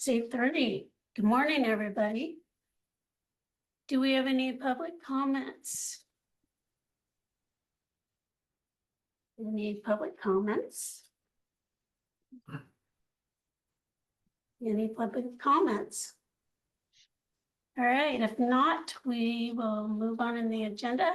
It's 8:30. Good morning, everybody. Do we have any public comments? Any public comments? Any public comments? All right, if not, we will move on in the agenda.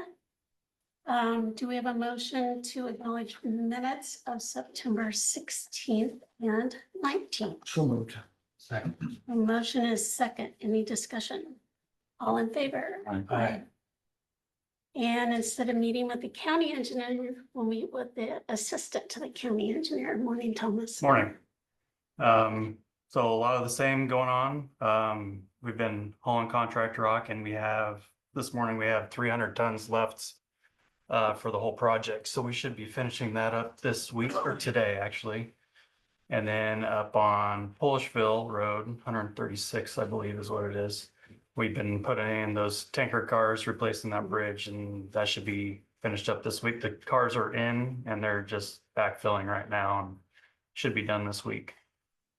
Do we have a motion to acknowledge minutes of September 16th and 19th? So moved. Second. A motion is second. Any discussion? All in favor? Aye. And instead of meeting with the county engineer, we'll meet with the assistant to the county engineer. Morning, Thomas. Morning. So a lot of the same going on. We've been hauling contract rock and this morning we have 300 tons left for the whole project. So we should be finishing that up this week or today, actually. And then up on Polishville Road, 136, I believe is what it is. We've been putting in those tanker cars, replacing that bridge, and that should be finished up this week. The cars are in and they're just backfilling right now and should be done this week.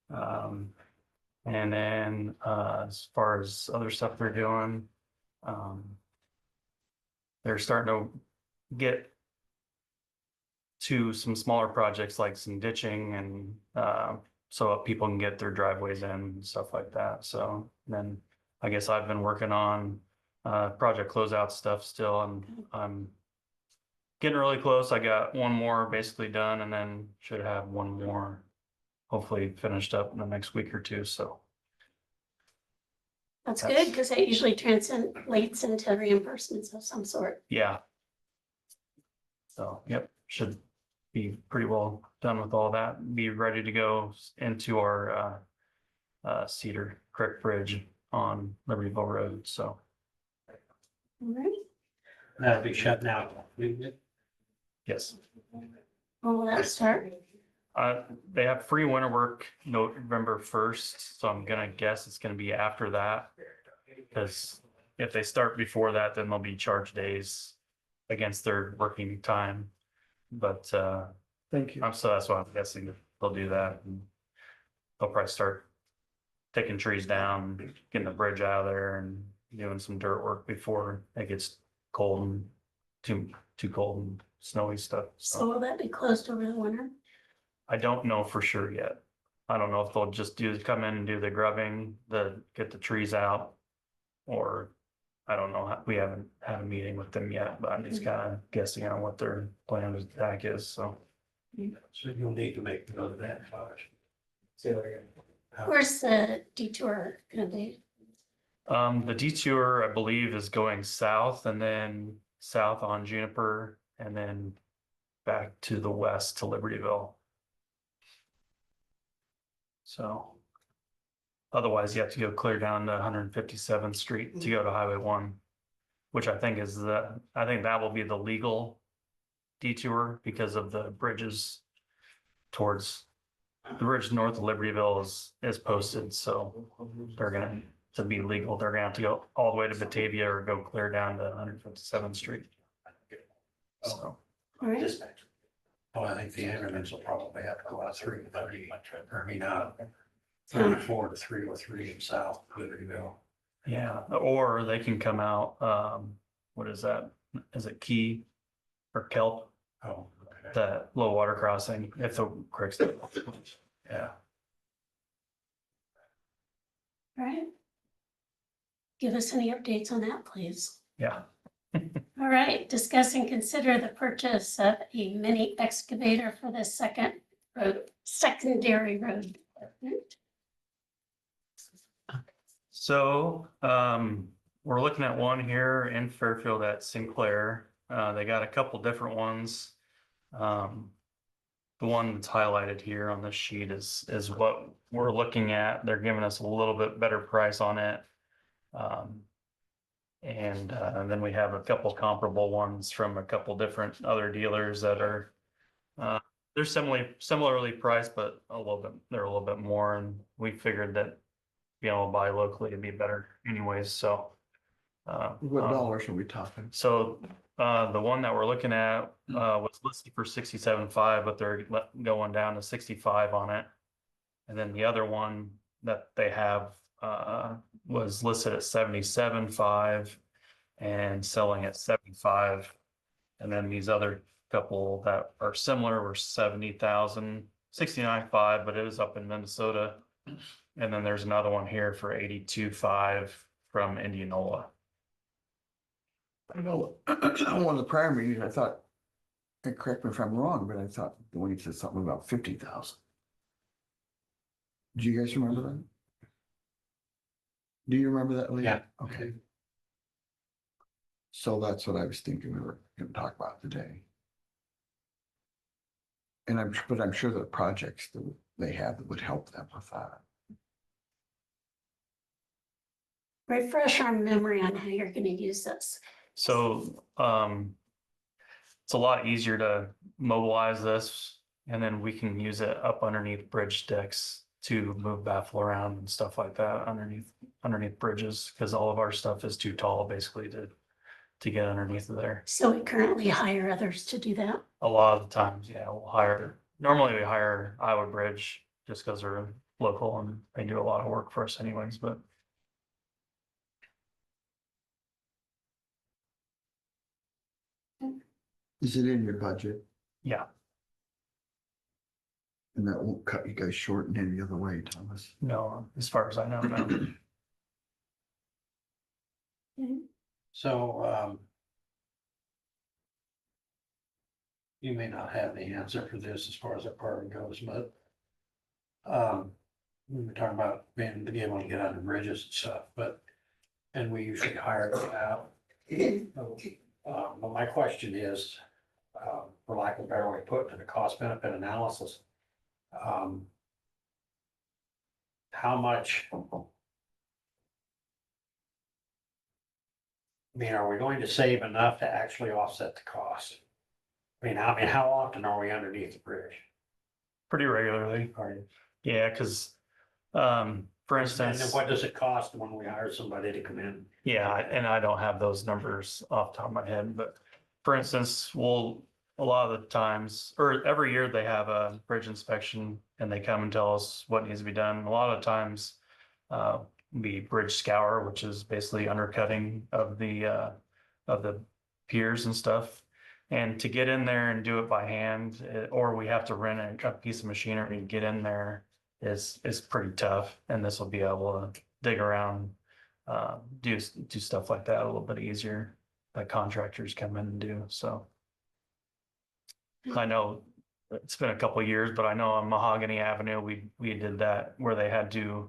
And then as far as other stuff they're doing, they're starting to get to some smaller projects like some ditching and so people can get their driveways in and stuff like that. So then I guess I've been working on project closeout stuff still, and I'm getting really close. I got one more basically done and then should have one more hopefully finished up in the next week or two. So That's good because that usually translates into reimbursements of some sort. yeah. So, yep, should be pretty well done with all that. Be ready to go into our Cedar Creek Bridge on Libertyville Road. So All right. That'll be shut now. yes, When will that start? they have free winter work November 1st. So I'm gonna guess it's gonna be after that, because if they start before that, then they'll be charged days against their working time. But Thank you. so that's why I'm guessing that they'll do that. And they'll probably start taking trees down, getting the bridge out of there and doing some dirt work before it gets cold and too cold and snowy stuff. So will that be closed over the winter? I don't know for sure yet. I don't know if they'll just come in and do the grubbing, get the trees out, or I don't know. We haven't had a meeting with them yet, but I'm just kind of guessing on what their plan of attack is. So So you'll need to make note of that. Where's the detour gonna be? the detour, I believe, is going south and then south on Juniper and then back to the west to Libertyville. So otherwise you have to go clear down to 157th Street to go to Highway 1, which I think that will be the legal detour because of the bridges towards the bridge north of Libertyville is posted. So they're to be legal, they're gonna have to go all the way to Batavia or go clear down to 157th Street. So All right. Oh, I think the ambulance will probably have to go out 330, I mean, 34 to 303 in south Libertyville. yeah, or they can come out, what is that? Is it Key or Kelp? Oh, okay. That low water crossing, if the creek's, yeah. All right. Give us any updates on that, please. Yeah. All right, discuss and consider the purchase of a mini excavator for the secondary road department. So, we're looking at one here in Fairfield at Sinclair. They got a couple different ones. The one that's highlighted here on this sheet is what we're looking at. They're giving us a little bit better price on it. And then we have a couple comparable ones from a couple different other dealers that are they're similarly priced, but they're a little bit more. And we figured that being able to buy locally would be better anyways. So What dollars are we talking? so the one that we're looking at was listed for 67.5, but they're going down to 65 on it. And then the other one that they have was listed at 77.5 and selling at 75. And then these other couple that are similar were 70,000, 69.5, but it is up in Minnesota. And then there's another one here for 82.5 from Indianola. I know, one of the prior meetings, I thought, and correct me if I'm wrong, but I thought the one said something about 50,000. Do you guys remember that? Do you remember that, Lee? Yeah. Okay. So that's what I was thinking we were gonna talk about today. And I'm sure the projects that they have that would help them with that. Refresh our memory on how you're gonna use this. So it's a lot easier to mobilize this, and then we can use it up underneath bridge decks to move baffle around and stuff like that underneath bridges, because all of our stuff is too tall basically to get underneath of there. So we currently hire others to do that. A lot of the times, yeah, normally we hire Iowa Bridge just because they're local and they do a lot of work for us anyways, but Is it in your budget? yeah, And that won't cut you guys short in any other way, Thomas? no, as far as I know, no. So, you may not have the answer for this as far as that part goes, but we were talking about being able to get under bridges and stuff, and we usually hire it out. But my question is, for lack of a better way of putting it, a cost benefit analysis. How much? I mean, are we going to save enough to actually offset the cost? I mean, how often are we underneath the bridge? Pretty regularly. Yeah, because for And instance, then what does it cost when we hire somebody to come in? yeah, and I don't have those numbers off the top of my head, but for instance, a lot of the times, or every year they have a bridge inspection and they come and tell us what needs to be done. A lot of times, be bridge scour, which is basically undercutting of the piers and stuff. And to get in there and do it by hand, or we have to rent a piece of machinery to get in there is pretty tough. And this will be able to dig around, do stuff like that a little bit easier that contractors come in and do. So I know it's been a couple of years, but I know on Mahogany Avenue, we did that where they had to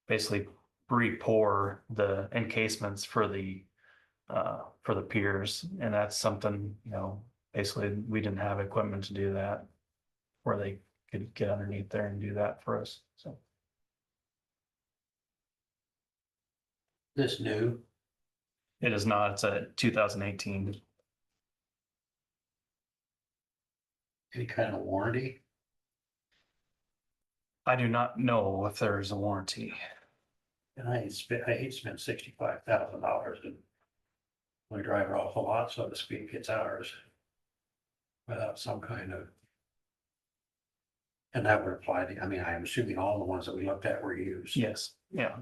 basically re-pour the encasements for the piers, and that's something, basically we didn't have equipment to do that where they could get underneath there and do that for us. So This new, it is not, it's a 2018. any kind of warranty? I do not know if there is a warranty. And I hate to spend $65,000 and we drive it off a lot, so to speak, it's ours. Without some kind of. And that would apply to, I'm assuming all the ones that we looked at were used. Yes, yeah.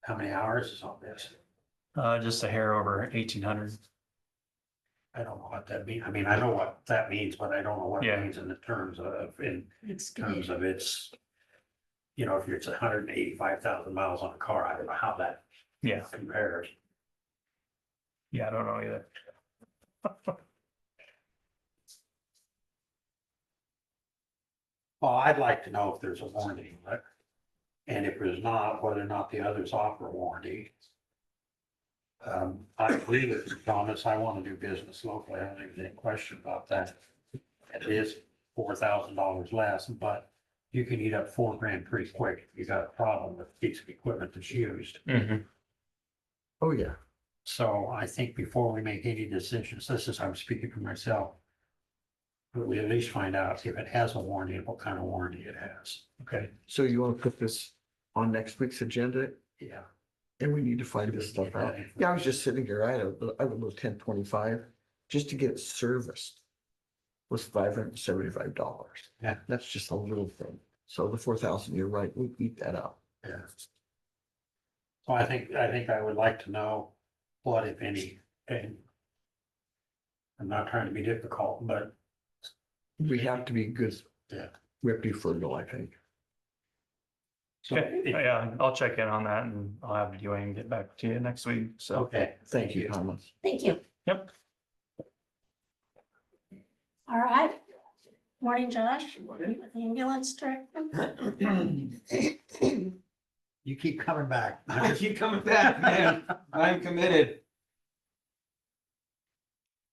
How many hours is on this? Just a hair over 1,800. I don't know what that means. I know what that means, but I don't know what it Yeah. means in terms of It's terms of its. If it's 185,000 miles on a car, I don't know how that Yeah, compares. yeah, I don't know either. Well, I'd like to know if there's a warranty, and if there's not, whether or not the others offer a warranty. I agree with you, Thomas. I want to do business locally. I don't think there's any question about that. It is $4,000 less, but you can eat up $4,000 pretty quick. If you got a problem with a piece of equipment that's used. Mhm. Oh, yeah. So I think before we make any decisions, I'm speaking for myself. We at least find out if it has a warranty and what kind of warranty it has. Okay, So you want to put this on next week's agenda? Yeah. And we need to find this stuff out. Yeah, I was just sitting here, I had a little 1025, just to get it serviced was $575. Yeah. That's just a little thing. So the 4,000, you're right, we beat that up. Yeah. So I think I would like to know what, if any, and I'm not trying to be difficult, but We have to be good. Yeah. We have to be frugal, I think. so, Okay, yeah, I'll check in on that and I'll have Dwayne get back to you next week, so. okay. Thank you, Thomas. Thank you. Yep. All right. Morning, Josh. With the ambulance director. You keep coming back. I keep coming back, man. I'm committed.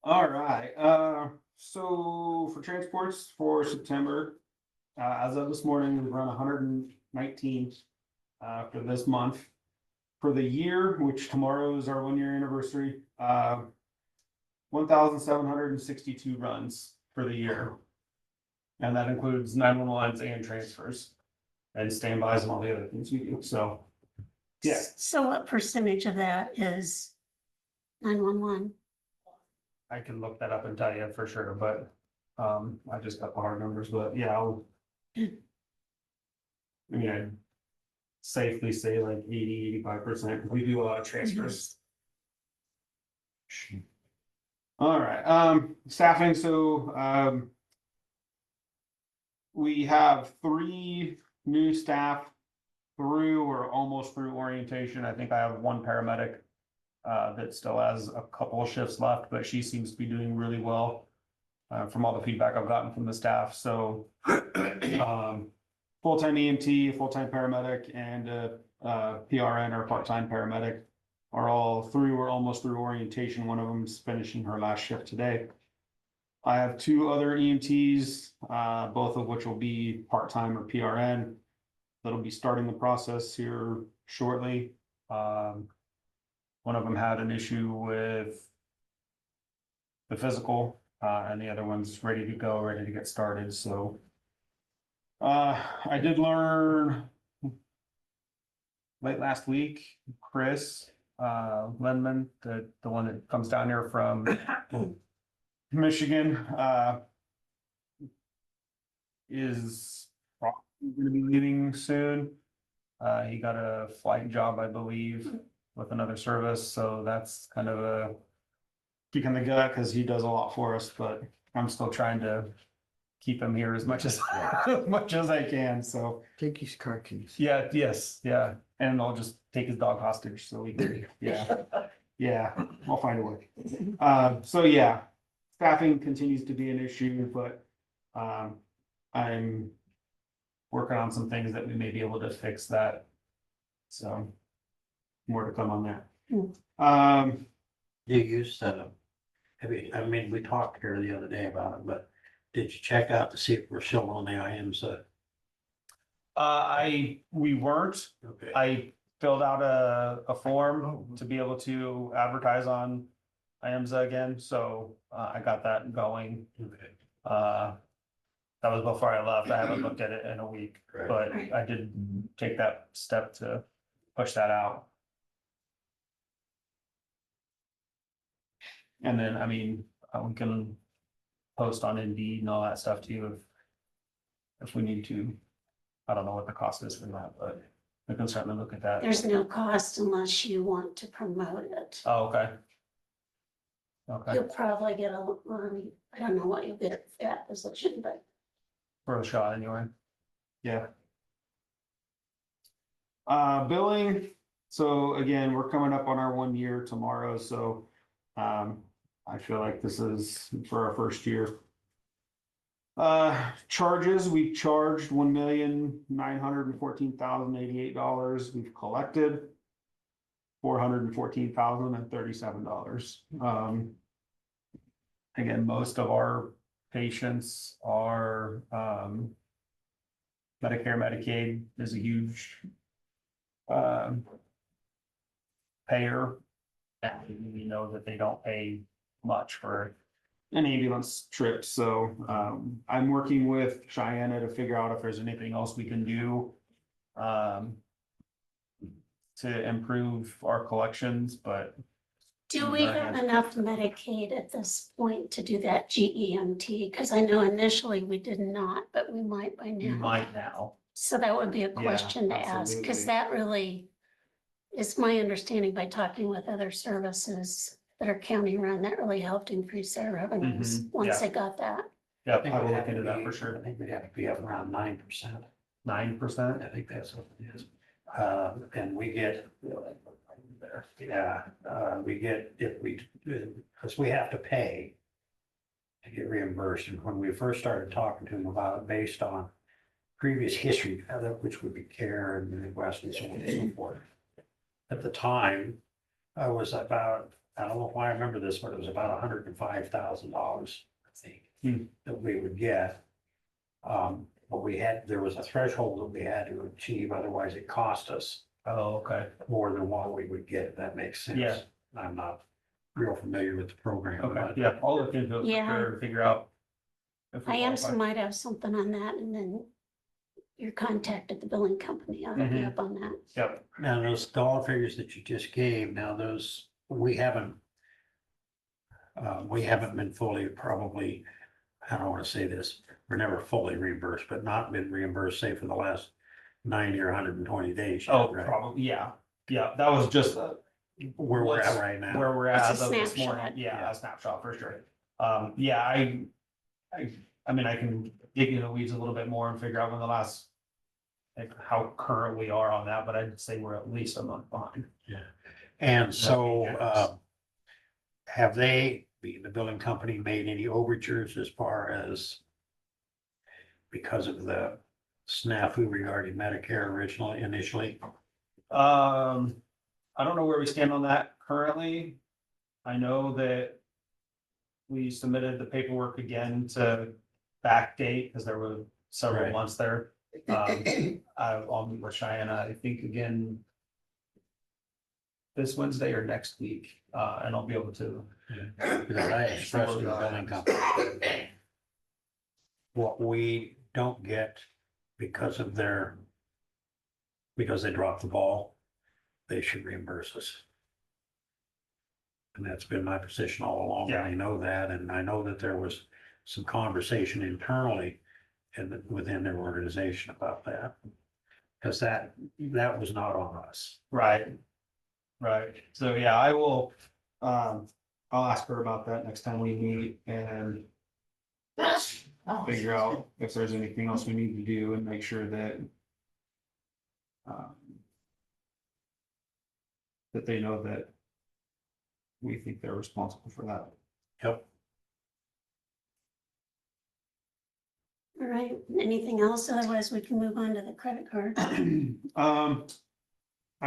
All right, so for transports for September, as of this morning, we've run 119 for this month. For the year, which tomorrow is our 1 year anniversary, 1,762 runs for the year. And that includes 911s and transfers and standbys and all the other things we do, so. Yeah. So what percentage of that is 911? I can look that up and tell you for sure, but, I just got the hard numbers, but yeah, I'll. I mean, I'd safely say like 80-85%, we do a lot of transfers. All right, staffing, so, we have 3 new staff through or almost through orientation. I think I have 1 paramedic that still has a couple of shifts left, but she seems to be doing really well from all the feedback I've gotten from the staff. So full-time EMT, full-time paramedic, and PRN or part-time paramedic are all through or almost through orientation. One of them's finishing her last shift today. I have 2 other EMTs, both of which will be part-time or PRN. That'll be starting the process here shortly. One of them had an issue with the physical, and the other one's ready to go, ready to get started, so. I did learn late last week, Chris, Lindman, the one that comes down here from Michigan, is probably gonna be leaving soon. He got a flight job, I believe, with another service, so that's kind of a kick in the gut because he does a lot for us, but I'm still trying to keep him here as much as as much as I can, so. Take his car keys. Yeah, yes, yeah, and I'll just take his dog hostage, so we can, yeah, yeah, I'll find a way. So yeah, staffing continues to be an issue, but, I'm working on some things that we may be able to fix that. So, more to come on that. You used, I mean, we talked here the other day about it, but did you check out to see if we're still on the IMSA? We weren't, Okay. I filled out a form to be able to advertise on IMSA again, so, I got that going. Okay. That was before I left. I haven't looked at it in a week, Right. but I did take that step to push that out. And then, I mean, we can post on Indeed and all that stuff too, if we need to. I don't know what the cost is for that, but we can certainly look at that. There's no cost unless you want to promote it. Oh, okay. Okay, You'll probably get I don't know what you'll get for that position, but for a shot anyway. Yeah. Billing, so again, we're coming up on our 1 year tomorrow, so I feel like this is for our first year. Charges, we charged $1,914,088. We've collected $414,037. Again, most of our patients are Medicare, Medicaid is a huge payer. And we know that they don't pay much for an ambulance trip, so I'm working with Cheyenne to figure out if there's anything else we can do to improve our collections, but do we have enough Medicaid at this point to do that GEMT? Because I know initially we did not, but we might by you now. might now. So that would be a Yeah, question to ask, because absolutely. that really is my understanding by talking with other services that are county run, that really helped increase their revenues Mhm, once yeah. they got that. Yeah, think I we'd will have look to into that be- for sure. I think we'd have to be up around 9%. 9%. I think that's what it is. And we get, yeah, we get, if we, because we have to pay to get reimbursed. And when we first started talking to them about it, based on previous history, which would be care and the Midwest and so on and so forth. At the time, I was about, I don't know why I remember this, but it was about $105,000, I think, that we would get. But there was a threshold that we had to achieve, otherwise it cost us Oh, okay. more than what we would get, if that makes sense. Yeah. I'm not real familiar with the program, Okay, but yeah, I'll look into it for Yeah. sure and figure out. if we IAMSA qualify. might have something on that, and then your contact at the billing company ought to be Mhm. up on that. Yep, now those dollar figures that you just gave, now those, we haven't been fully, probably, I don't want to say this, we're never fully reimbursed, but not been reimbursed, say, for the last 90 or 120 days. yet, oh, right? probably, yeah, that was just Where we're at what's- right now. where we're at It's a as of this morning, snapshot. yeah, Yeah. a snapshot for sure. Yeah, I mean, I can dig into the weeds a little bit more and figure out when the last, like, how current we are on that, but I'd say we're at least a month behind. And so, generous. have they, the billing company, made any overtures as far as because of the snafu regarding Medicare initially? I don't know where we stand on that currently. I know that we submitted the paperwork again to backdate because there were several Right. months there. I'll meet with Cheyenne, I think again this Wednesday or next week, and I'll be able to. Because I expressed to the billing company what we don't get because of because they dropped the ball, they should reimburse us. And that's been my position all along, and I know that, and I know that there was some conversation internally and within their organization about that. Because that was not on us. Right. So, yeah, I will, I'll ask her about that next time we meet and figure out if there's anything else we need to do and make sure that that they know that we think they're responsible for that. Yep. All right, anything else? Otherwise, we can move on to the credit card. I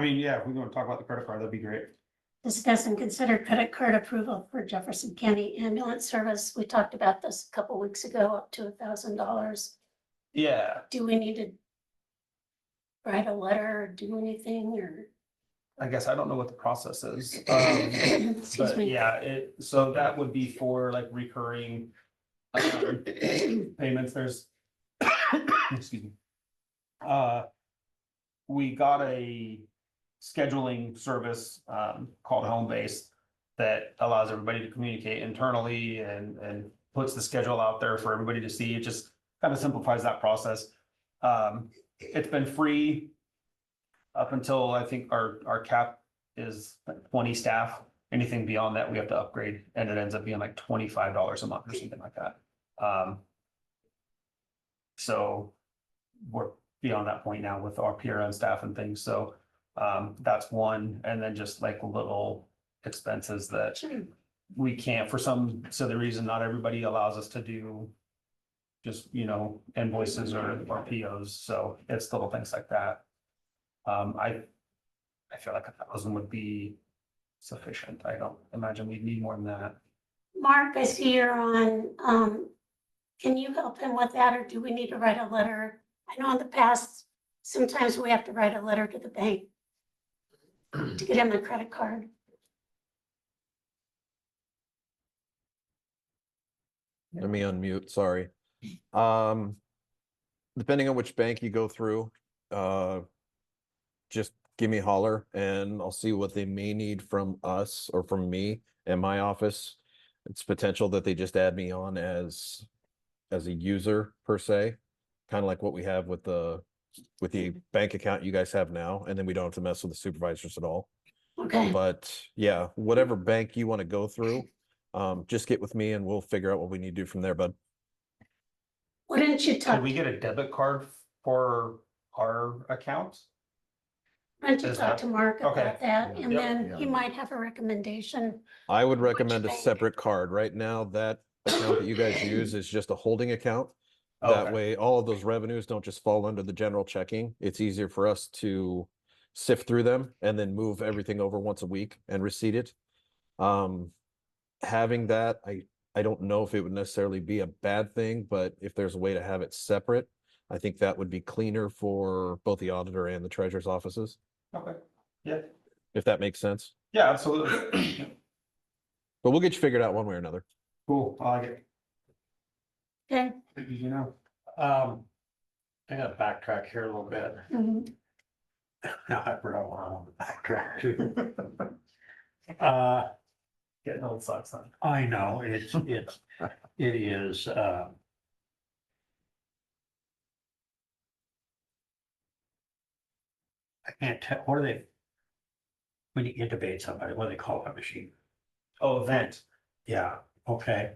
mean, yeah, if we're gonna talk about the credit card, that'd be great. Discuss and consider credit card approval for Jefferson County Ambulance Service. We talked about this a couple weeks ago, up to $1,000. Yeah, Do we need to write a letter or do anything, or? I guess I don't know what the process is. Excuse But me. yeah, so that would be for like recurring payments. There's, excuse me. We got a scheduling service called Home Base that allows everybody to communicate internally and puts the schedule out there for everybody to see. It just kind of simplifies that process. It's been free up until I think our cap is like 20 staff. Anything beyond that, we have to upgrade, and it ends up being like $25 a month or something like that. So we're beyond that point now with our PRN staff and things, so that's one, and then just like little expenses that we can't, for some silly reason, not everybody allows us to do just, invoices or POs, so it's little things like that. I feel like 1,000 would be sufficient. I don't imagine we'd need more than that. Mark, I see you're on, can you help him with that, or do we need to write a letter? I know in the past, sometimes we have to write a letter to the bank to get him a credit card. Let me unmute, sorry. Depending on which bank you go through, just give me a holler and I'll see what they may need from us or from me and my office. It's potential that they just add me on as a user per se, kind of like what we have with the with the bank account you guys have now, and then we don't have to mess with the supervisors at all. Okay, But yeah, whatever bank you want to go through, just get with me and we'll figure out what we need to do from there, bud. why didn't you Could talk, we get a debit card for our account? why don't you is talk that- to Mark okay. about that? And Yep. then he might have a recommendation. I would Which recommend a bank? separate card. Right now, that account that you guys use is just a holding account. That Okay. way, all of those revenues don't just fall under the general checking. It's easier for us to sift through them and then move everything over once a week and receipt it. Having that, I don't know if it would necessarily be a bad thing, but if there's a way to have it separate, I think that would be cleaner for both the auditor and the treasurer's offices, Okay, yeah, if that makes sense. yeah, absolutely. But we'll get you figured out one way or another. Cool, I like it. Okay. You know, I gotta backtrack here a little bit. Mhm. Now I forgot what I want to backtrack to. getting old sucks, huh? I know, it is, I can't tell, what are they? When you intubate somebody, what do they call that machine? Oh, event. Yeah, okay.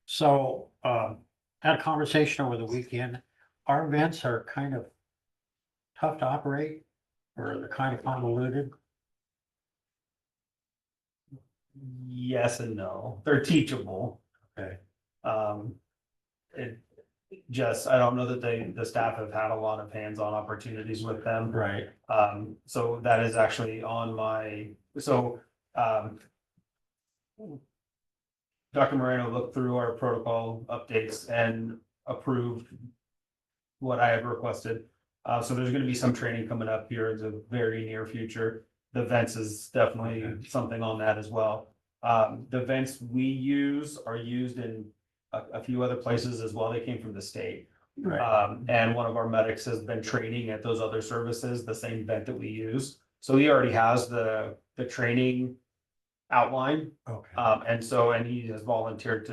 So, had a conversation over the weekend. Our vents are kind of tough to operate, or they're kind of convoluted. Yes and no, they're teachable. Okay. It just, I don't know that the staff have had a lot of hands-on opportunities with them. Right. So that is actually on my, so, Dr. Moreno looked through our protocol updates and approved what I had requested. So there's gonna be some training coming up here in the very near future. The vents is definitely something on that as well. The vents we use are used in a few other places as well. They came from the state. Right. And one of our medics has been training at those other services, the same vent that we use. So he already has the training outline. Okay. And he has volunteered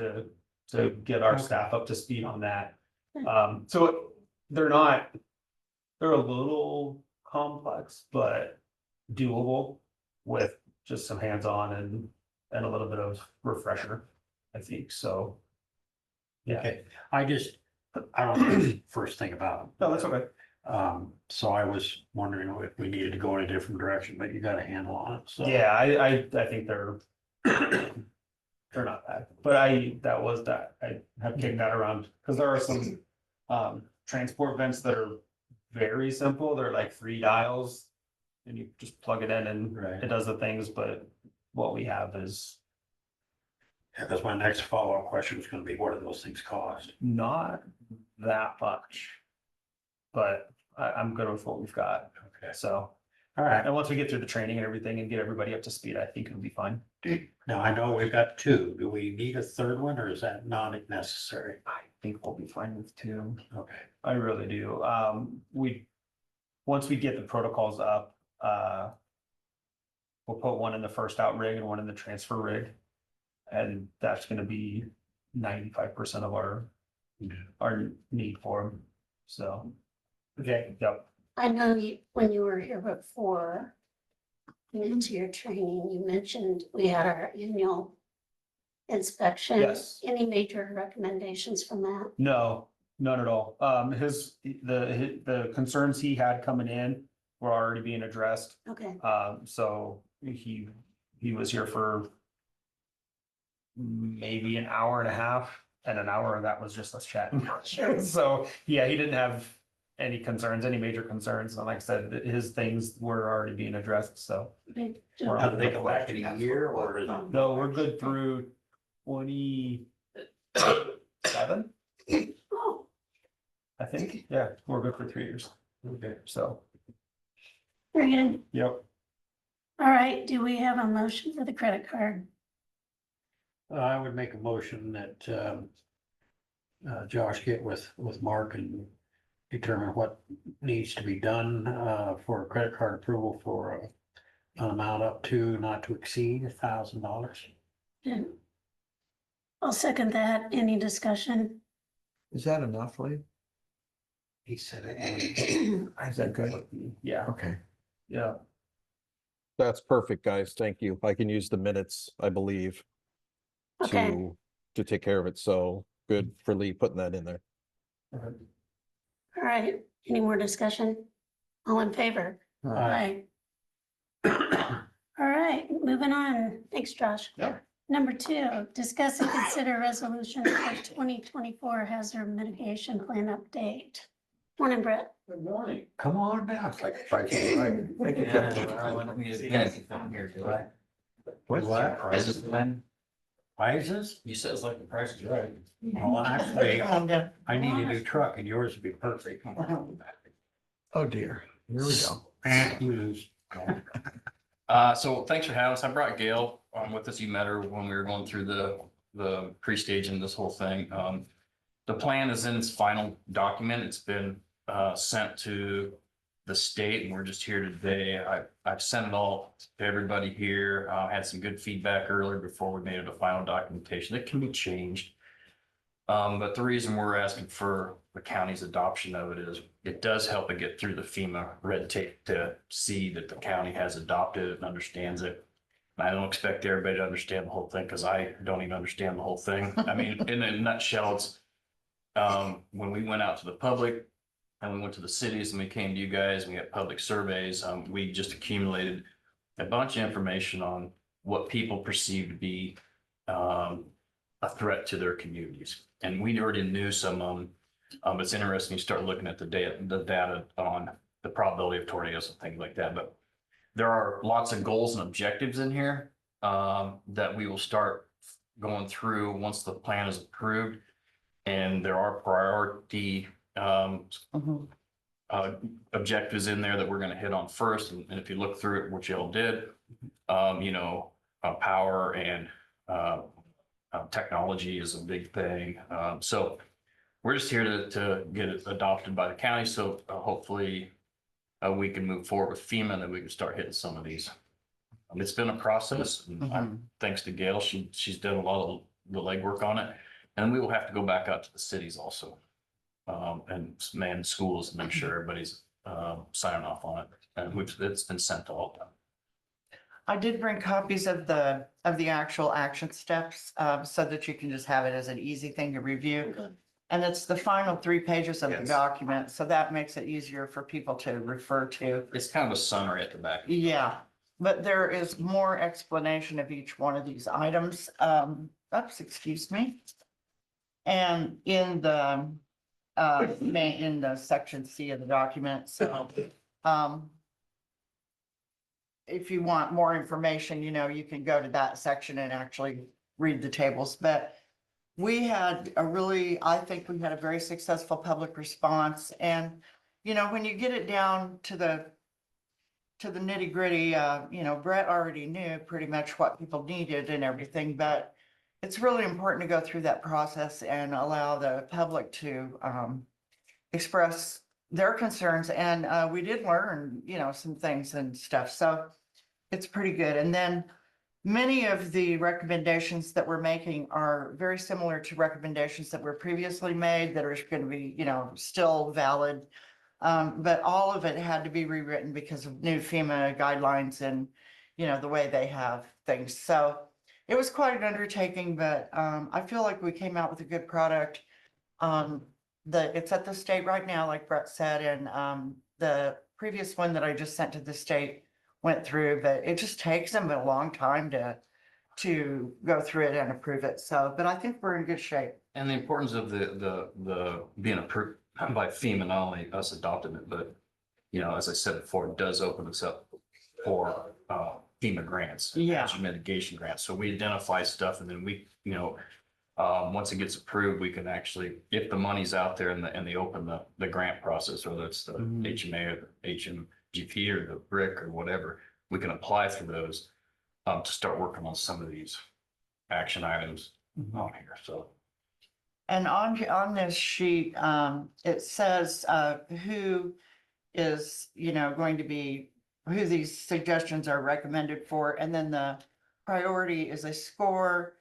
to get our Okay. staff up to speed on that. So they're a little complex, but doable with just some hands-on and a little bit of refresher, I think, so. Yeah, Okay, I don't know first thing about them. no, that's okay. So I was wondering if we needed to go in a different direction, but you got a handle on it, so. Yeah, I think they're not bad, but I have kicked that around, because there are some transport vents that are very simple. They're like 3 dials. And you just plug it in and Right. it does the things, but what we have is Because my next follow-up question is gonna be, what do those things cost? not that much. But I'm good with what we've got, Okay. so, All right, and once we get through the training and everything and get everybody up to speed, I think it'll be fine. now I know we've got 2. Do we need a third one, or is that not necessary? I think we'll be fine with 2. Okay. I really do. Once we get the protocols up, we'll put one in the first out rig and one in the transfer rig. And that's gonna be 95% of our need for them, so. Okay. Yep, I know when you were here before, into your training, you mentioned we had our annual inspection. Yes. Any major recommendations from that? no, none at all. The concerns he had coming in were already being addressed. Okay, So he was here for maybe an hour and a half, and an hour of that was just us chatting. Sure. So, yeah, he didn't have any concerns, any major concerns. And like I said, his things were already being addressed, so. Big We're Now, on do they come back in a year, or is it? No, we're good through 27, Oh, I think. Yeah, we're good for 3 years. Okay. So, very good. yep. All right, do we have a motion for the credit card? I would make a motion that, Josh get with Mark and determine what needs to be done, for credit card approval for an amount up to not to exceed $1,000. Yeah. I'll second that. Any discussion? Is that enough, Lee? He said it. Is that good? Yeah, Okay. yeah. That's perfect, guys. Thank you. I can use the minutes, I believe, Okay, to take care of it. So good for Lee putting that in there. all right. Any more discussion? All in favor? Aye. All right, moving on. Thanks, Josh. Yeah. Number 2, discuss and consider resolution for 2024 hazard mitigation plan update. Morning, Brett. Good morning. Come on back. Like, thank you. Thank you. What? Prizes then? Prizes? You said it's like the price is right. Well, actually, I need a new truck and yours would be perfect. Oh, dear. Here we go. And used. So thanks for having us. I brought Gail with us. You met her when we were going through the pre-stage and this whole thing. The plan is in its final document. It's been sent to the state and we're just here today. I've sent it all to everybody here. Had some good feedback earlier before we made it a final documentation. It can be changed. But the reason we're asking for the county's adoption of it is it does help it get through the FEMA red tape to see that the county has adopted it and understands it. And I don't expect everybody to understand the whole thing because I don't even understand the whole thing. I mean, in a nutshell, it's when we went out to the public and we went to the cities and we came to you guys, and we had public surveys, we just accumulated a bunch of information on what people perceive to be a threat to their communities. And we already knew some of them. It's interesting, you start looking at the data on the probability of tornadoes and things like that. But there are lots of goals and objectives in here that we will start going through once the plan is approved. And there are priority objectives in there that we're going to hit on first. And if you look through it, what you all did, power and technology is a big thing. So we're just here to get it adopted by the county. So hopefully we can move forward with FEMA and then we can start hitting some of these. It's been a process. And thanks to Gail, she's done a lot of the legwork on it. And we will have to go back out to the cities also and man schools and make sure everybody's signing off on it. And it's been sent to all of them. I did bring copies of the actual action steps, so that you can just have it as an easy thing to review. And it's the final 3 pages of the Yes. document, so that makes it easier for people to refer to. It's kind of a summary at the back. Yeah, but there is more explanation of each one of these items. Excuse me. And in the section C of the document, so, if you want more information, you can go to that section and actually read the tables. But we had I think we had a very successful public response. And, when you get it down to the nitty gritty, Brett already knew pretty much what people needed and everything, but it's really important to go through that process and allow the public to express their concerns. And we did learn, some things and stuff. So it's pretty good. And then many of the recommendations that we're making are very similar to recommendations that were previously made that are going to be, still valid. But all of it had to be rewritten because of new FEMA guidelines and, the way they have things. So it was quite an undertaking, but I feel like we came out with a good product. It's at the state right now, like Brett said, and the previous one that I just sent to the state went through, but it just takes them a long time to go through it and approve it. So, but I think we're in good shape. And the importance of the being approved by FEMA, not only us adopting it, but, as I said before, it does open us up for FEMA grants. Yeah. Hazard mitigation grants. So we identify stuff and then we, once it gets approved, we can actually, if the money's out there and they open the grant process, whether it's the HMA or the HMGP or the BRIC or whatever, we can apply for those to start working on some of these action items on here. So. And on this sheet, it says who is, going to be, who these suggestions are recommended for. And then the priority is a score.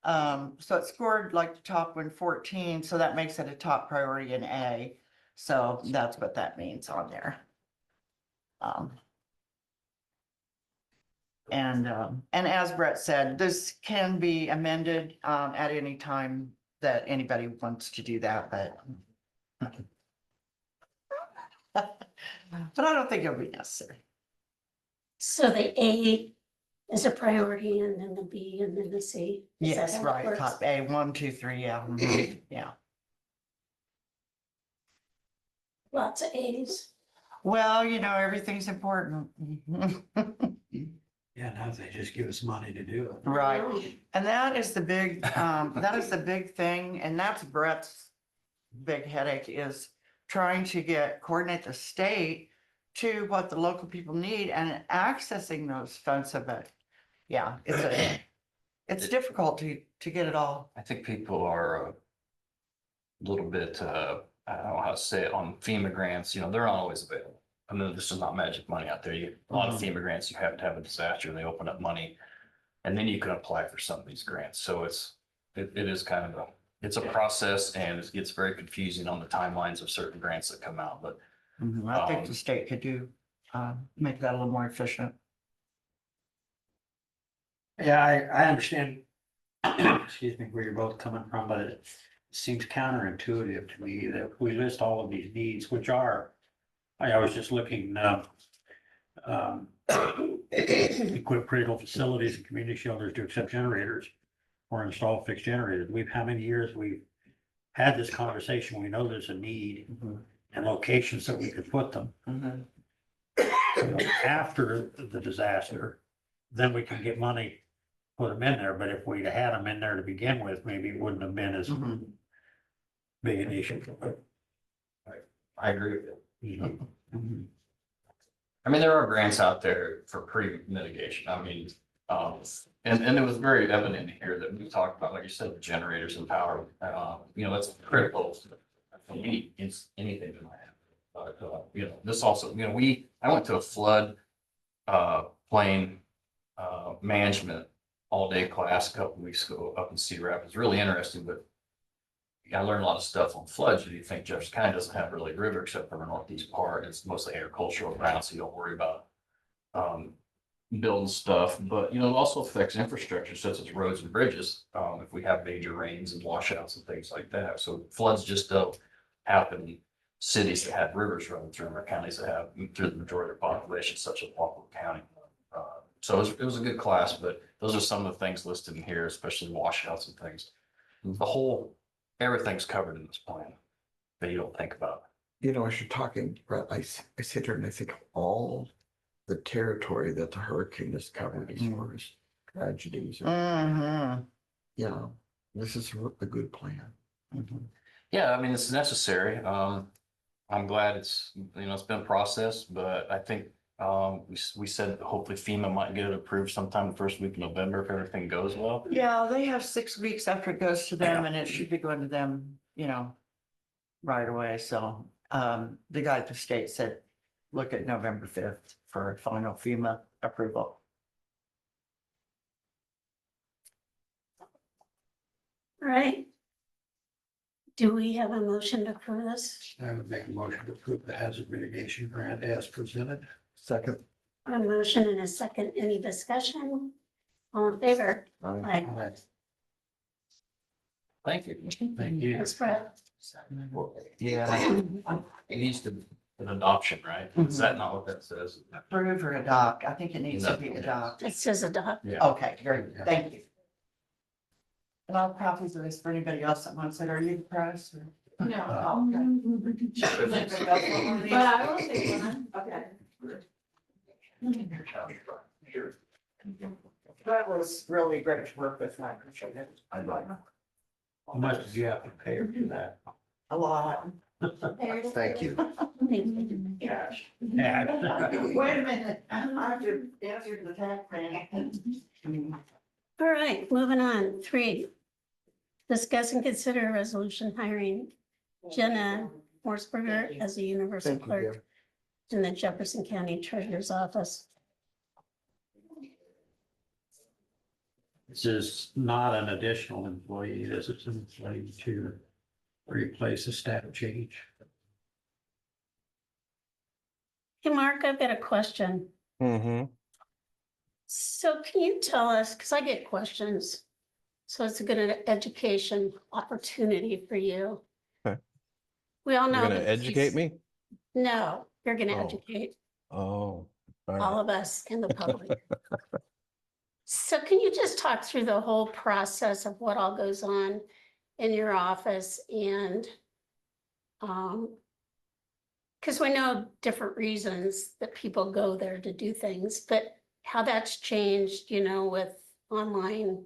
So it's scored like the top one 14. So that makes it a top priority in A. So that's what that means on there. And as Brett said, this can be amended at any time that anybody wants to do that, but but I don't think it'll be necessary. So the A is a priority and then the B and then the C. Is that Yes, how it right, works? top A, 1, 2, 3, yeah, mhm, yeah. Lots of As. Well, everything's important. Yeah, now they just give us money to do it. Right, and that is the big, that is the big thing, and that's Brett's big headache is trying to coordinate the state to what the local people need and accessing those funds of it. Yeah, it's difficult to get it all. I think people are a little bit, I don't know how to say it, on FEMA grants, they're not always available. I mean, this is not magic money out there. A lot of FEMA grants, you have to have a disaster, they open up money. And then you can apply for some of these grants. So it is kind of it's a process and it gets very confusing on the timelines of certain grants that come out, but I think the state could make that a little more efficient. Yeah, I understand, excuse me, where you're both coming from, but it seems counterintuitive to me that we list all of these needs, which are, I was just looking, equip critical facilities and community shelters to accept generators or install fixed generators. How many years we've had this conversation, we know there's a need and locations that we could put them. So after the disaster, then we can get money, put them in there, but if we'd had them in there to begin with, maybe it wouldn't have been as big an issue. I agree with you. I mean, there are grants out there for pre-mitigation. I mean, and it was very evident here that we talked about, like you said, generators and power, that's critical for me, it's anything that I have. But, this also, I went to a flood, plain, management all-day class a couple weeks ago up in Cedar Rapids. Really interesting, but I learned a lot of stuff on floods. You think Jefferson County doesn't have really a river except for the northeast part. It's mostly agricultural ground, so you don't worry about building stuff. But it also affects infrastructure such as roads and bridges if we have major rains and washouts and things like that. So floods just don't happen in cities that have rivers running through them or counties that have through the majority of the population, such as Walker County. So it was a good class, but those are some of the things listed in here, especially washouts and things. Everything's covered in this plan that you don't think about. As you're talking, Brett, I sit here and I think of all the territory that the hurricane has covered as far as tragedies. Yeah, this is a good plan. Yeah, I mean, it's necessary. I'm glad it's been processed, but I think we said that hopefully FEMA might get it approved sometime the first week of November if everything goes well. Yeah, they have 6 weeks after it goes to them and it should be going to them, right away. So the guy at the state said, look at November 5th for final FEMA approval. All right. Do we have a motion to approve this? I would make a motion to approve the hazard mitigation grant as presented. Second. A motion and a second. Any discussion? All in favor? Aye. Thank you. Thank you. Thanks, Brett. Yeah. It needs to, an adoption, right? Is that not what that says? Approve or adopt. I think it needs to be adopt. It says adopt. Yeah. Okay, great. Thank you. And I'll have copies of this for anybody else that wants it. Are you the press? No. But I will take one. Okay. That was really great to work with. I appreciate it. How much did you have to pay her for that? A lot. Thank you. Gosh. Yeah. Wait a minute. I have to answer the tax man. All right, moving on. 3. Discuss and consider a resolution hiring Jenna Morsberger as a universal Thank you, clerk in the Jefferson County Treasurer's Office. This is not an additional employee. This is an employee to replace a staff change. Hey, Mark, I've got a question. Mm-hmm. So can you tell us, because I get questions, so it's a good education opportunity for you. Okay. We all You're know gonna that educate me? No, you're gonna Oh. educate Oh, all all right. of us in the public. So can you just talk through the whole process of what all goes on in your office and because we know different reasons that people go there to do things, but how that's changed, with online,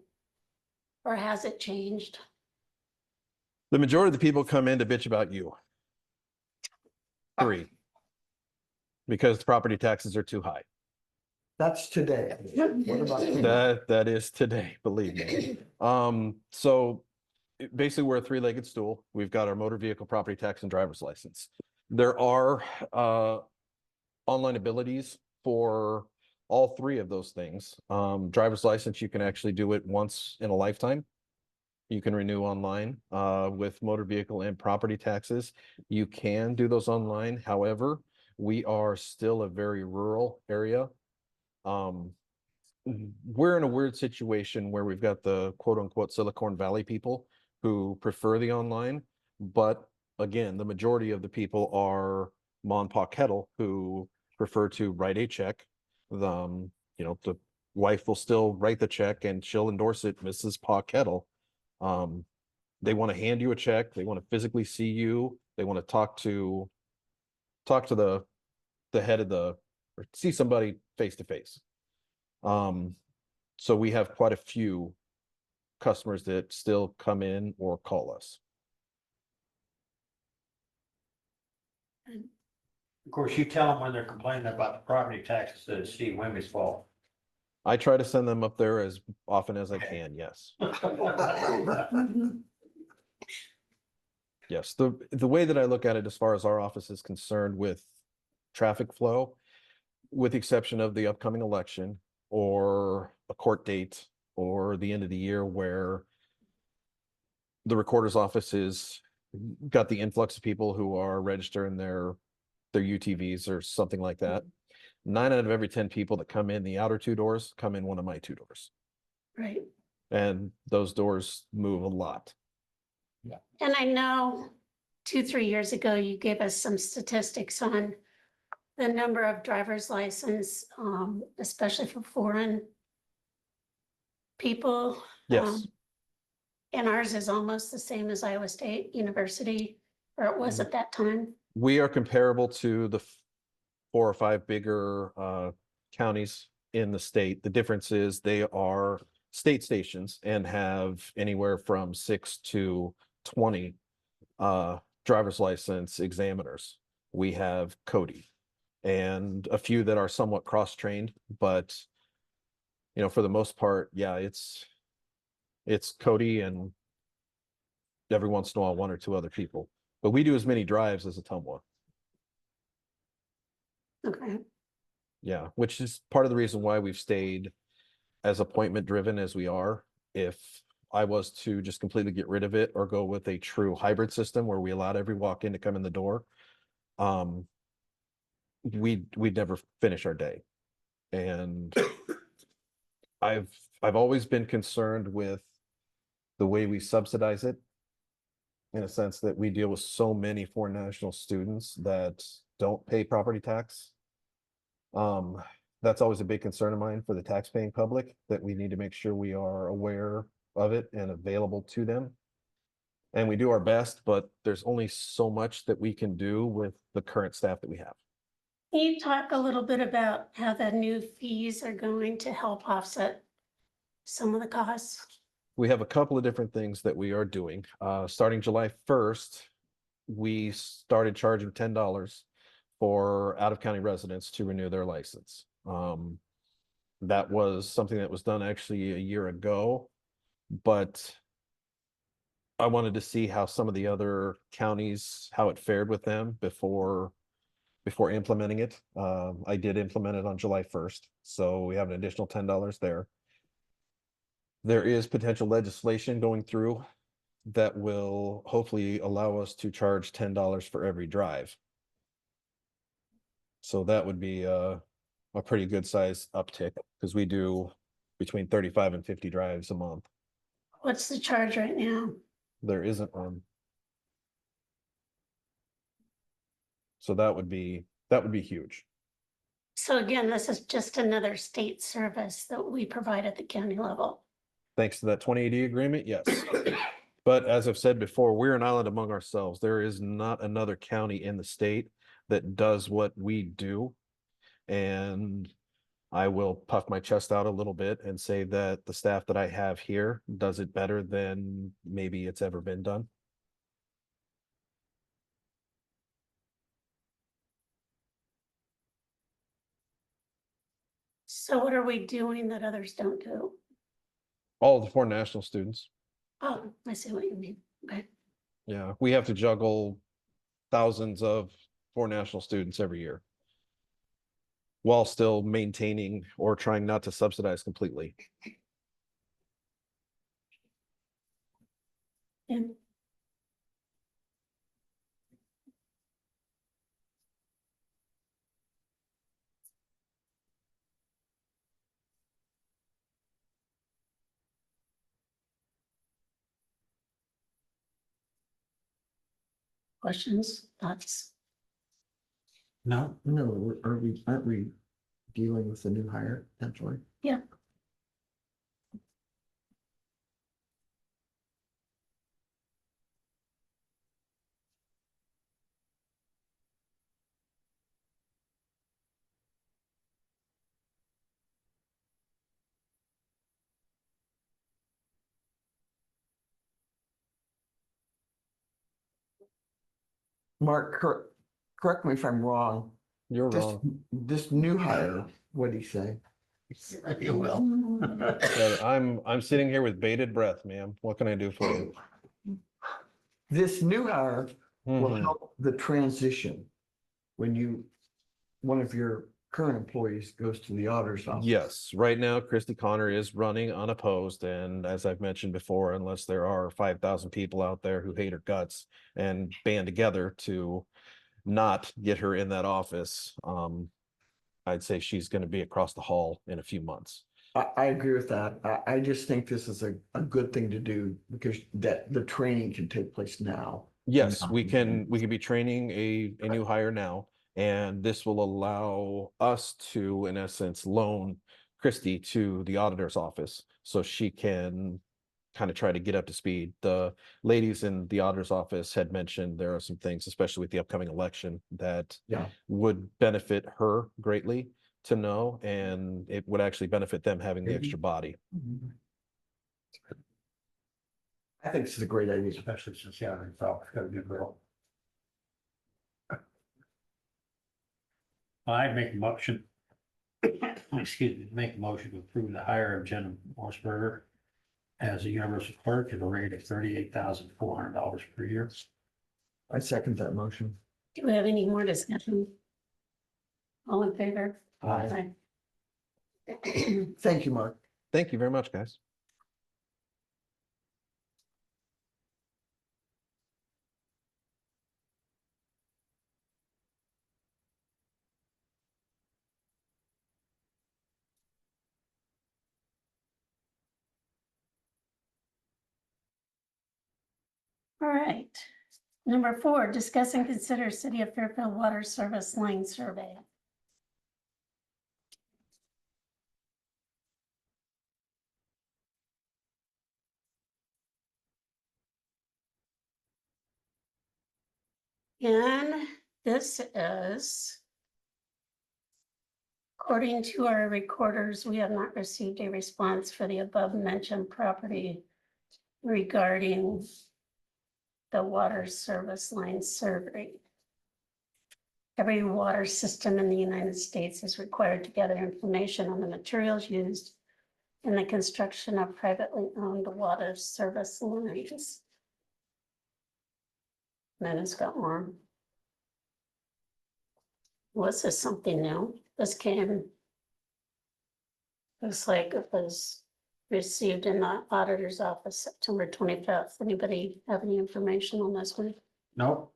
or has it changed? The majority of the people come in to bitch about you. 3. Because the property taxes are too high. That's today. What about? That is today, believe me. So basically we're a 3-legged stool. We've got our motor vehicle property tax and driver's license. There are online abilities for all 3 of those things. Driver's license, you can actually do it once in a lifetime. You can renew online. With motor vehicle and property taxes, you can do those online. However, we are still a very rural area. We're in a weird situation where we've got the quote unquote Silicon Valley people who prefer the online, but again, the majority of the people are Mon Pa Kettle who prefer to write a check. The wife will still write the check and she'll endorse it, Mrs. Pa Kettle. They want to hand you a check, they want to physically see you, they want to talk to the head of or see somebody face to face. So we have quite a few customers that still come in or call us. Of course, you tell them when they're complaining about the property taxes that it's Steve Wimby's fault. I try to send them up there as often as I can, yes. Yes, the way that I look at it as far as our office is concerned with traffic flow, with the exception of the upcoming election or a court date or the end of the year where the recorder's office is got the influx of people who are registering their UTVs or something like that. 9 out of every 10 people that come in the outer 2 doors come in one of my 2 doors. Right. And those doors move a lot. And I know 2-3 years ago, you gave us some statistics on the number of driver's license, especially for foreign people. Yes. And ours is almost the same as Iowa State University, or it was at that time. We are comparable to the 4 or 5 bigger counties in the state. The difference is they are state stations and have anywhere from 6 to 20 driver's license examiners. We have Cody and a few that are somewhat cross-trained, but for the most part, yeah, it's Cody and every once in a while 1 or 2 other people. But we do as many drives as Ottumwa. Okay. Yeah, which is part of the reason why we've stayed as appointment driven as we are. If I was to just completely get rid of it or go with a true hybrid system where we allowed every walk-in to come in the door, we'd never finish our day. And I've always been concerned with the way we subsidize it, in a sense that we deal with so many foreign national students that don't pay property tax. That's always a big concern of mine for the tax-paying public, that we need to make sure we are aware of it and available to them. And we do our best, but there's only so much that we can do with the current staff that we have. Can you talk a little bit about how the new fees are going to help offset some of the costs? We have a couple of different things that we are doing. Starting July 1st, we started charging $10 for out-of-county residents to renew their license. That was something that was done actually a year ago, but I wanted to see how some of the other counties, how it fared with them before implementing it. I did implement it on July 1st, so we have an additional $10 there. There is potential legislation going through that will hopefully allow us to charge $10 for every drive. So that would be a pretty good size uptick because we do between 35 and 50 drives a month. What's the charge right now? There isn't one. So that would be huge. So again, this is just another state service that we provide at the county level. Thanks to that 2080 agreement, yes. But as I've said before, we're an island among ourselves. There is not another county in the state that does what we do. And I will puff my chest out a little bit and say that the staff that I have here does it better than maybe it's ever been done. So what are we doing that others don't do? All of the foreign national students. Oh, I see what you mean. Okay. Yeah, we have to juggle thousands of foreign national students every year while still maintaining or trying not to subsidize completely. And questions, thoughts? No, No, aren't we dealing with the new hire potentially? Yeah. Mark, correct me if I'm wrong. You're This, wrong. this new hire, what'd he say? you will. But I'm sitting here with bated breath, ma'am. What can I do for you? This new hire will Mhm. help the transition when one of your current employees goes to the auditor's office. Yes, right now Christy Connor is running unopposed, and as I've mentioned before, unless there are 5,000 people out there who hate her guts and band together to not get her in that office, I'd say she's going to be across the hall in a few months. I agree with that. I just think this is a good thing to do because the training can take place now. Yes, we can be training a new hire now, and this will allow us to, in essence, loan Christy to the auditor's office so she can kind of try to get up to speed. The ladies in the auditor's office had mentioned there are some things, especially with the upcoming election, that Yeah. would benefit her greatly to know, and it would actually benefit them having the Maybe. extra body. I think this is a great idea. Especially since the other fellow got a new girl. I make a motion. Excuse me, make a motion to approve the hire of Jenna Morsberger as a universal clerk at a rate of $38,400 per year. I second that motion. Do we have any more discussion? All in favor? Aye. Aye. Thank you, Mark. Thank you very much, guys. All right. Number 4, discuss and consider City of Fairfield Water Service Line Survey. And this is, according to our recorders, we have not received a response for the above mentioned property regarding the water service line survey. Every water system in the United States is required to gather information on the materials used in the construction of privately owned water service lines. Then it's got more. Was this something new? This came. Looks like it was received in the auditor's office September 25th. Anybody have any information on this one? Nope.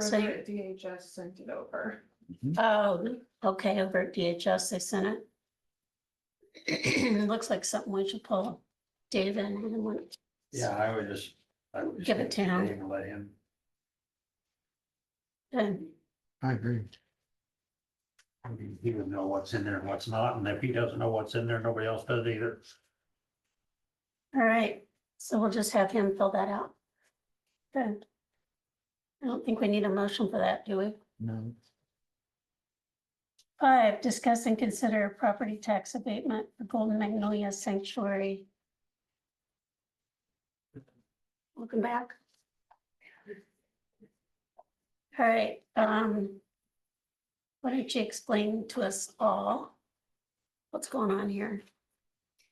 So you- River DHS sent it over. Oh, okay, over at DHS, they sent it. It looks like something we should pull David and want. Yeah, I would just Give it to him. Dave and let him. And I agree. I mean, he would know what's in there and what's not, and if he doesn't know what's in there, nobody else does either. all right, so we'll just have him fill that out. Good. I don't think we need a motion for that, do we? No. 5, discuss and consider property tax abatement for Golden Magnolia Sanctuary. Welcome back. All right, why don't you explain to us all what's going on here?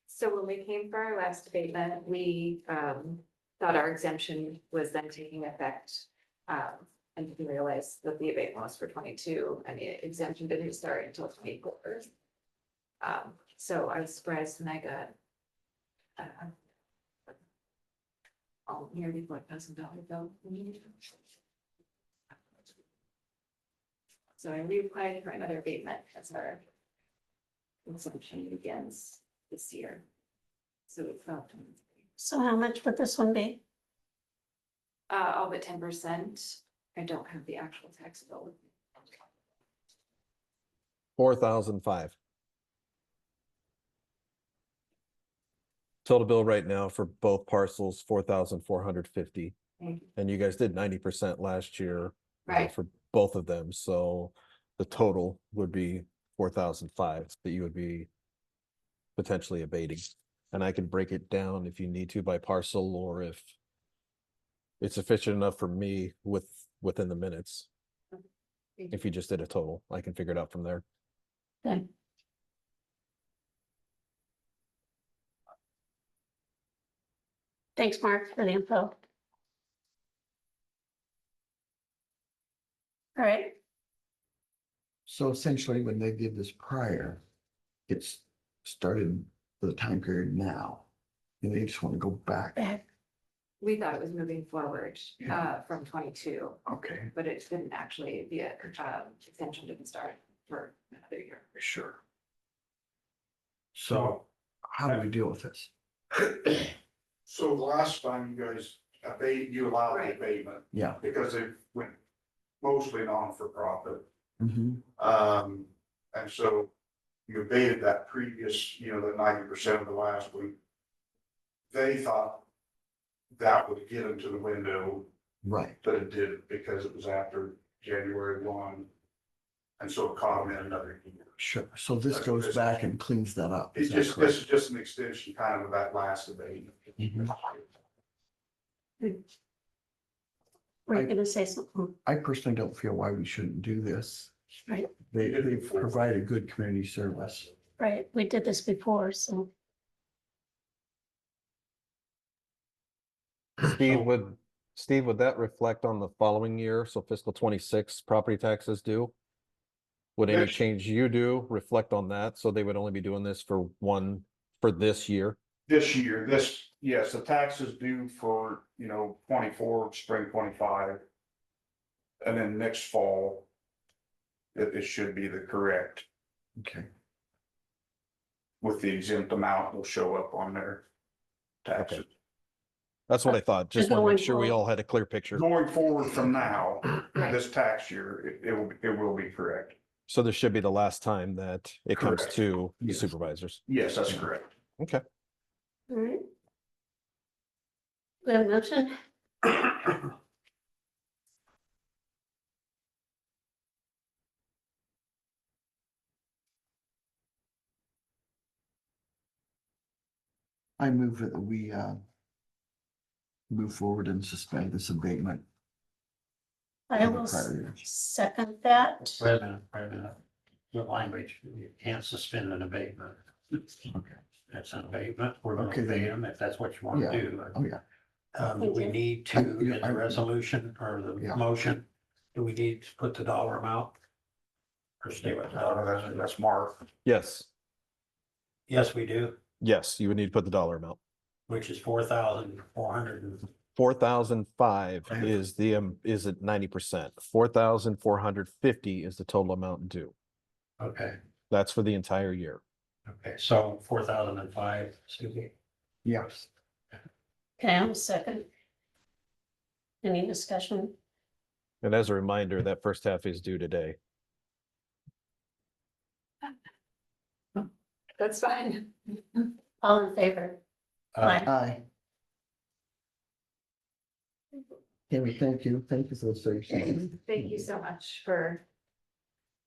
So when we came for our last abatement, we thought our exemption was then taking effect. And didn't realize that the abatement was for 22 and the exemption didn't start until 24. So I was surprised when I got nearly $4,000 bill. So I reapplied for another abatement as our exemption begins this year. So it's about So how much would this one be? all but 10%. I don't have the actual tax bill with me. 4,005. Total bill right now for both parcels, 4,450. Thank you. And you guys did 90% last year. Right. For both of them, so the total would be 4,005 that you would be potentially abating. And I can break it down if you need to by parcel, or if it's sufficient enough for me within the minutes. If you just did a total, I can figure it out from there. Okay. Thanks, Mark, for the info. All right, So essentially, when they did this prior, it's started for the time period now. And they just want to go back. back. We thought it was moving forward from 22, Okay, but it didn't actually, the extension didn't start for another year. sure. So how do we deal with this? So the last time you guys you allowed the Right. abatement Yeah. because it went mostly non-for-profit. Mhm. And so you abated that previous, the 90% of the last week. They thought that would get into the window, Right, but it didn't because it was after January 1. And so it caught them in another year. sure. So this goes back and cleans that up. Is It's that just, correct? this is just an extension kind of that last abatement. Mhm. Were you gonna say something? I personally don't feel why we shouldn't do this. Right. They provide a good community service. Right, we did this before, so. Steve, would that reflect on the following year? So fiscal 26 property taxes due? Would any Yes. change you do reflect on that? So they would only be doing this for this year? This year, yes, the tax is due for, 24, spring 25. And then next fall, it should be the correct, Okay, with the exempt amount will show up on their taxes. That's what I thought. Just want to Going make sure we forward. all had a clear picture. Going forward from now, Right. this tax year, it will be correct. So this should be the last time that it comes Correct. to the Yes. supervisors. Yes, that's correct. Okay. All right. We have a motion? I move that we move forward and suspend this abatement. I for the will prior years. second that. Wait a minute. The language, you can't suspend an abatement. Okay. That's an abatement. We're gonna Okay, then. abate them if that's what you want Yeah. to do. Oh, yeah. We need to, in I- the resolution or the Yeah. motion, do we need to put the dollar amount? Or stay with the dollar? That's Mark. Yes. Yes, we do, Yes, you would need to put the dollar amount. which is 4,450. 4,005 is is at 90%. 4,450 is the total amount due. Okay, That's for the entire year. okay, so 4,005, Susie. Yes. Okay, I'm second. Any discussion? And as a reminder, that first half is due today. That's fine. All in favor? Aye. Aye. Tammy, thank you. Thank you for the suggestion. Thank you so much for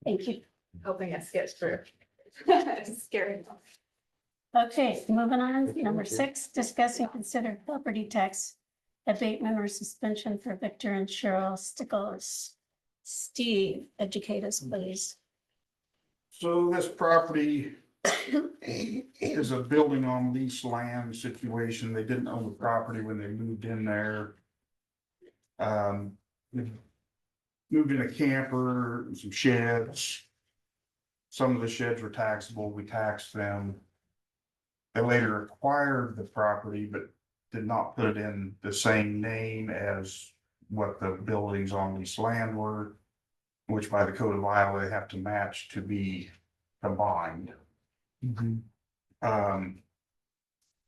Thank you. helping us get through. Scary. Okay, moving on, number 6, discuss and consider property tax abatement or suspension for Victor and Cheryl Stickles. Steve, educate us, please. So this property is a building on leased land situation. They didn't own the property when they moved in there. They moved in a camper, and some sheds. Some of the sheds were taxable. We taxed them. They later acquired the property, but did not put it in the same name as what the buildings on leased land were, which by the code of Iowa, they have to match to be combined.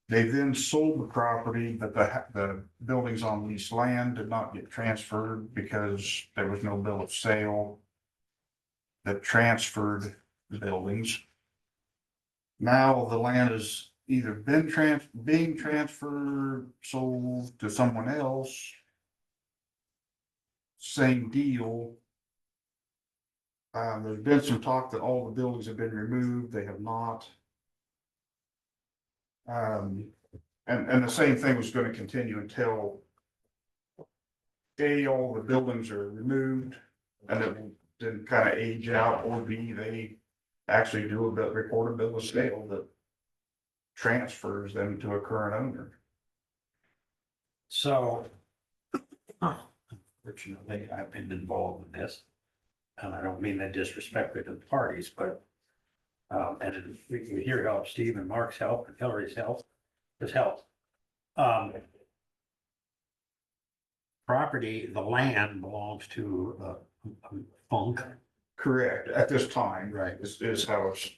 They then sold the property, but the buildings on leased land did not get transferred because there was no bill of sale that transferred the buildings. Now the land has either been being transferred, sold to someone else. Same deal. There's been some talk that all the buildings have been removed. They have not. And the same thing was going to continue until A, all the buildings are removed and it will then kind of age out, or B, they actually do record a bill of sale that transfers them to a current owner. So, fortunately, I've been involved in this. And I don't mean that disrespectfully to the parties, but, and we hear help, Steve and Mark's help and Hillary's help, has helped. Property, the land belongs to Funk. Correct, at this time. Right. Is how it's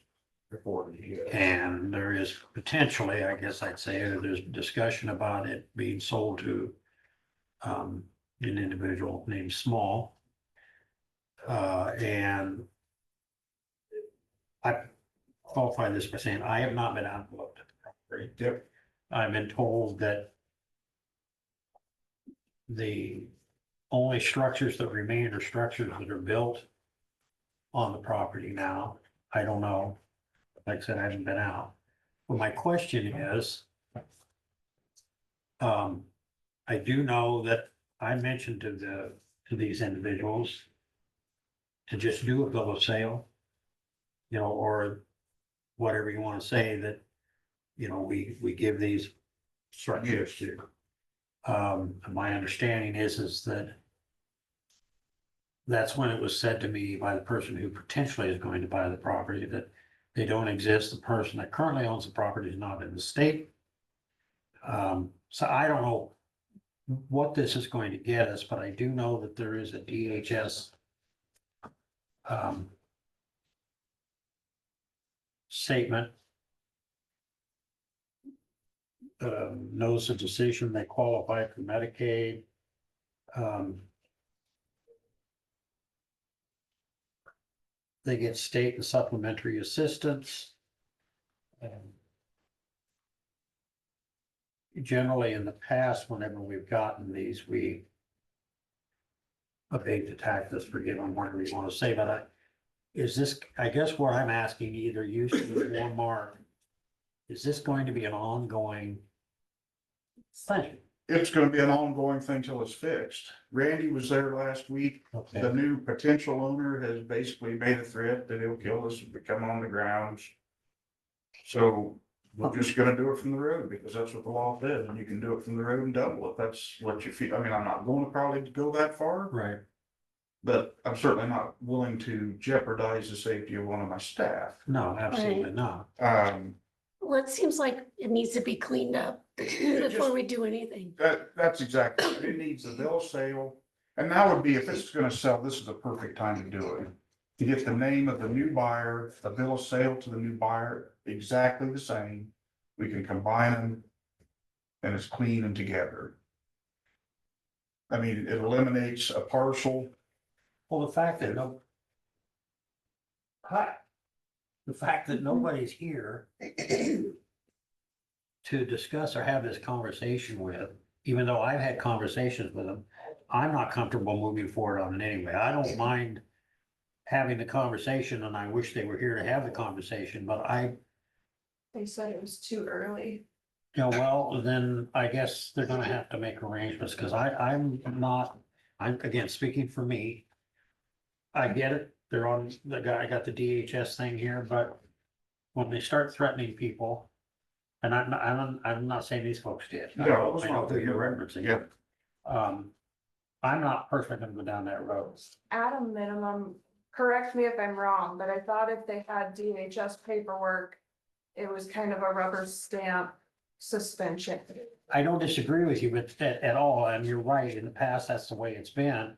reported here. And there is potentially, I guess I'd say, there's discussion about it being sold to an individual named Small. And I qualify this by saying I have not been out and looked at the property. Yep. I've been told that the only structures that remain are structures that are built on the property now. I don't know. Like I said, I haven't been out. But my question is, I do know that I mentioned to these individuals to just do a bill of sale, you know, or whatever you want to say, that, you know, we give these structures to. My understanding is that that's when it was said to me by the person who potentially is going to buy the property, that they don't exist. The person that currently owns the property is not in the state. So I don't know what this is going to get us, but I do know that there is a DHS statement. Notice of decision, they qualify for Medicaid. They get state and supplementary assistance. Generally, in the past, whenever we've gotten these, we abate the taxes, forgive them, whatever you want to say, but is this, I guess what I'm asking, either you or Mark, is this going to be an ongoing thing? It's gonna be an ongoing thing till it's fixed. Randy was there last week. Okay, The new potential owner has basically made a threat that he'll kill us if we come on the grounds. So we're just gonna do it from the road because that's what the law says, and you can do it from the road and double it. That's what you feel. I mean, I'm not going to probably go that far, right. but I'm certainly not willing to jeopardize the safety of one of my staff. No, absolutely not. Well, it seems like it needs to be cleaned up. before we do anything. That's exactly, it needs a bill of sale. And that would be, if it's gonna sell, this is the perfect time to do it. To get the name of the new buyer, the bill of sale to the new buyer, exactly the same. We can combine them. And it's clean and together. I mean, it eliminates a parcel. Well, the fact that nobody's here to discuss or have this conversation with, even though I've had conversations with them, I'm not comfortable moving forward on it anyway. I don't mind having the conversation, and I wish they were here to have the conversation, but They said it was too early. well, then I guess they're gonna have to make arrangements, because I'm again, speaking for me. I get it, they're on, I got the DHS thing here, but when they start threatening people, and I'm not saying these folks did. I No, know it was I know not who that. you're referencing. Yeah. I'm not personally gonna go down that road. At a minimum, correct me if I'm wrong, but I thought if they had DHS paperwork, it was kind of a rubber stamp suspension. I don't disagree with you at all, and you're right, in the past, that's the way it's been.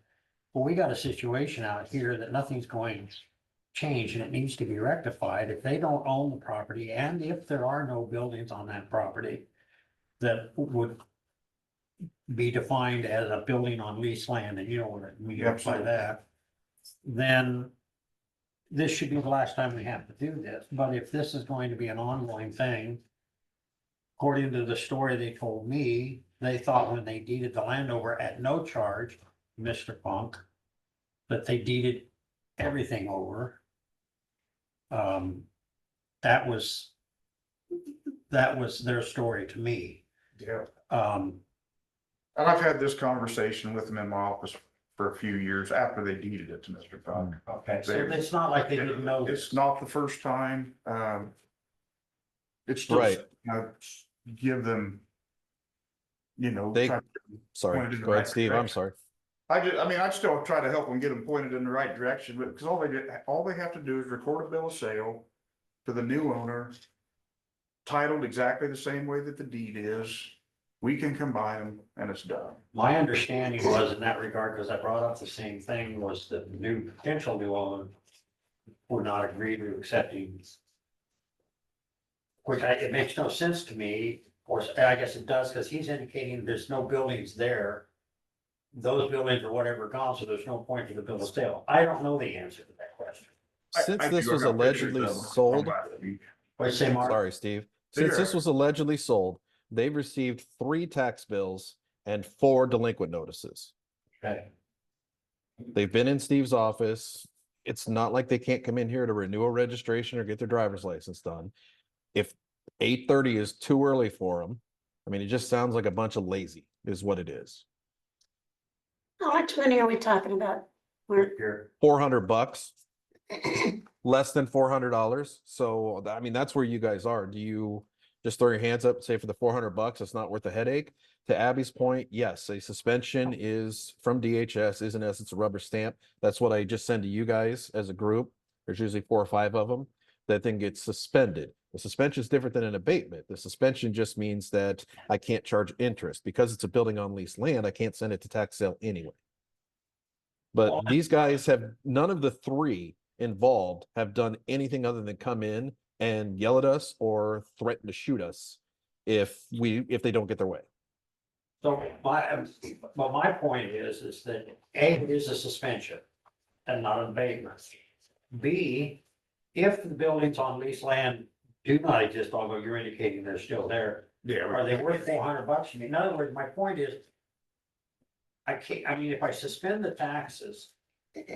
But we got a situation out here that nothing's going to change, and it needs to be rectified. If they don't own the property, and if there are no buildings on that property that would be defined as a building on leased land, and you know what I mean by Absolutely. that, then this should be the last time we have to do this. But if this is going to be an ongoing thing, according to the story they told me, they thought when they deeded the land over at no charge, Mr. Funk, that they deeded everything over. That was their story to me. Yeah. Um, And I've had this conversation with them in my office for a few years after they deeded it to Mr. Funk. okay, so it's not like they didn't know It's this. not the first time. It's just, Right. give them, They- try- Sorry, Pointed in the go ahead, right Steve. I'm direction. sorry. I'd still try to help them get them pointed in the right direction, but because all they have to do is record a bill of sale to the new owner, titled exactly the same way that the deed is. We can combine them and it's done. My understanding was in that regard, because I brought up the same thing, was that the potential new owner would not agree to accepting. It makes no sense to me, or I guess it does, because he's indicating there's no buildings there. Those buildings or whatever gone, so there's no point to the bill of sale. I don't know the answer to that question. Since I this do was have pictures allegedly of them sold, on last week. What say, Mark? sorry, Steve. You're Since this right. was allegedly sold, they've received 3 tax bills and 4 delinquent notices. Okay. They've been in Steve's office. It's not like they can't come in here to renew a registration or get their driver's license done. If 8:30 is too early for them, I mean, it just sounds like a bunch of lazy is what it is. How much money are we talking about? Here. $400, less than $400. So, I mean, that's where you guys are. Do you just throw your hands up and say for the $400, it's not worth the headache? To Abby's point, yes, a suspension is from DHS is in essence a rubber stamp. That's what I just send to you guys as a group. There's usually 4 or 5 of them. That thing gets suspended. The suspension is different than an abatement. The suspension just means that I can't charge interest because it's a building on leased land. I can't send it to tax sale anyway. But these guys have, none of the 3 involved have done anything other than come in and yell at us or threaten to shoot us if they don't get their way. So my point is that A, it is a suspension and not an abatement. B, if the buildings on leased land do not exist, although you're indicating they're still there, Yeah. are they worth $400 to me? In other words, my point is, if I suspend the taxes,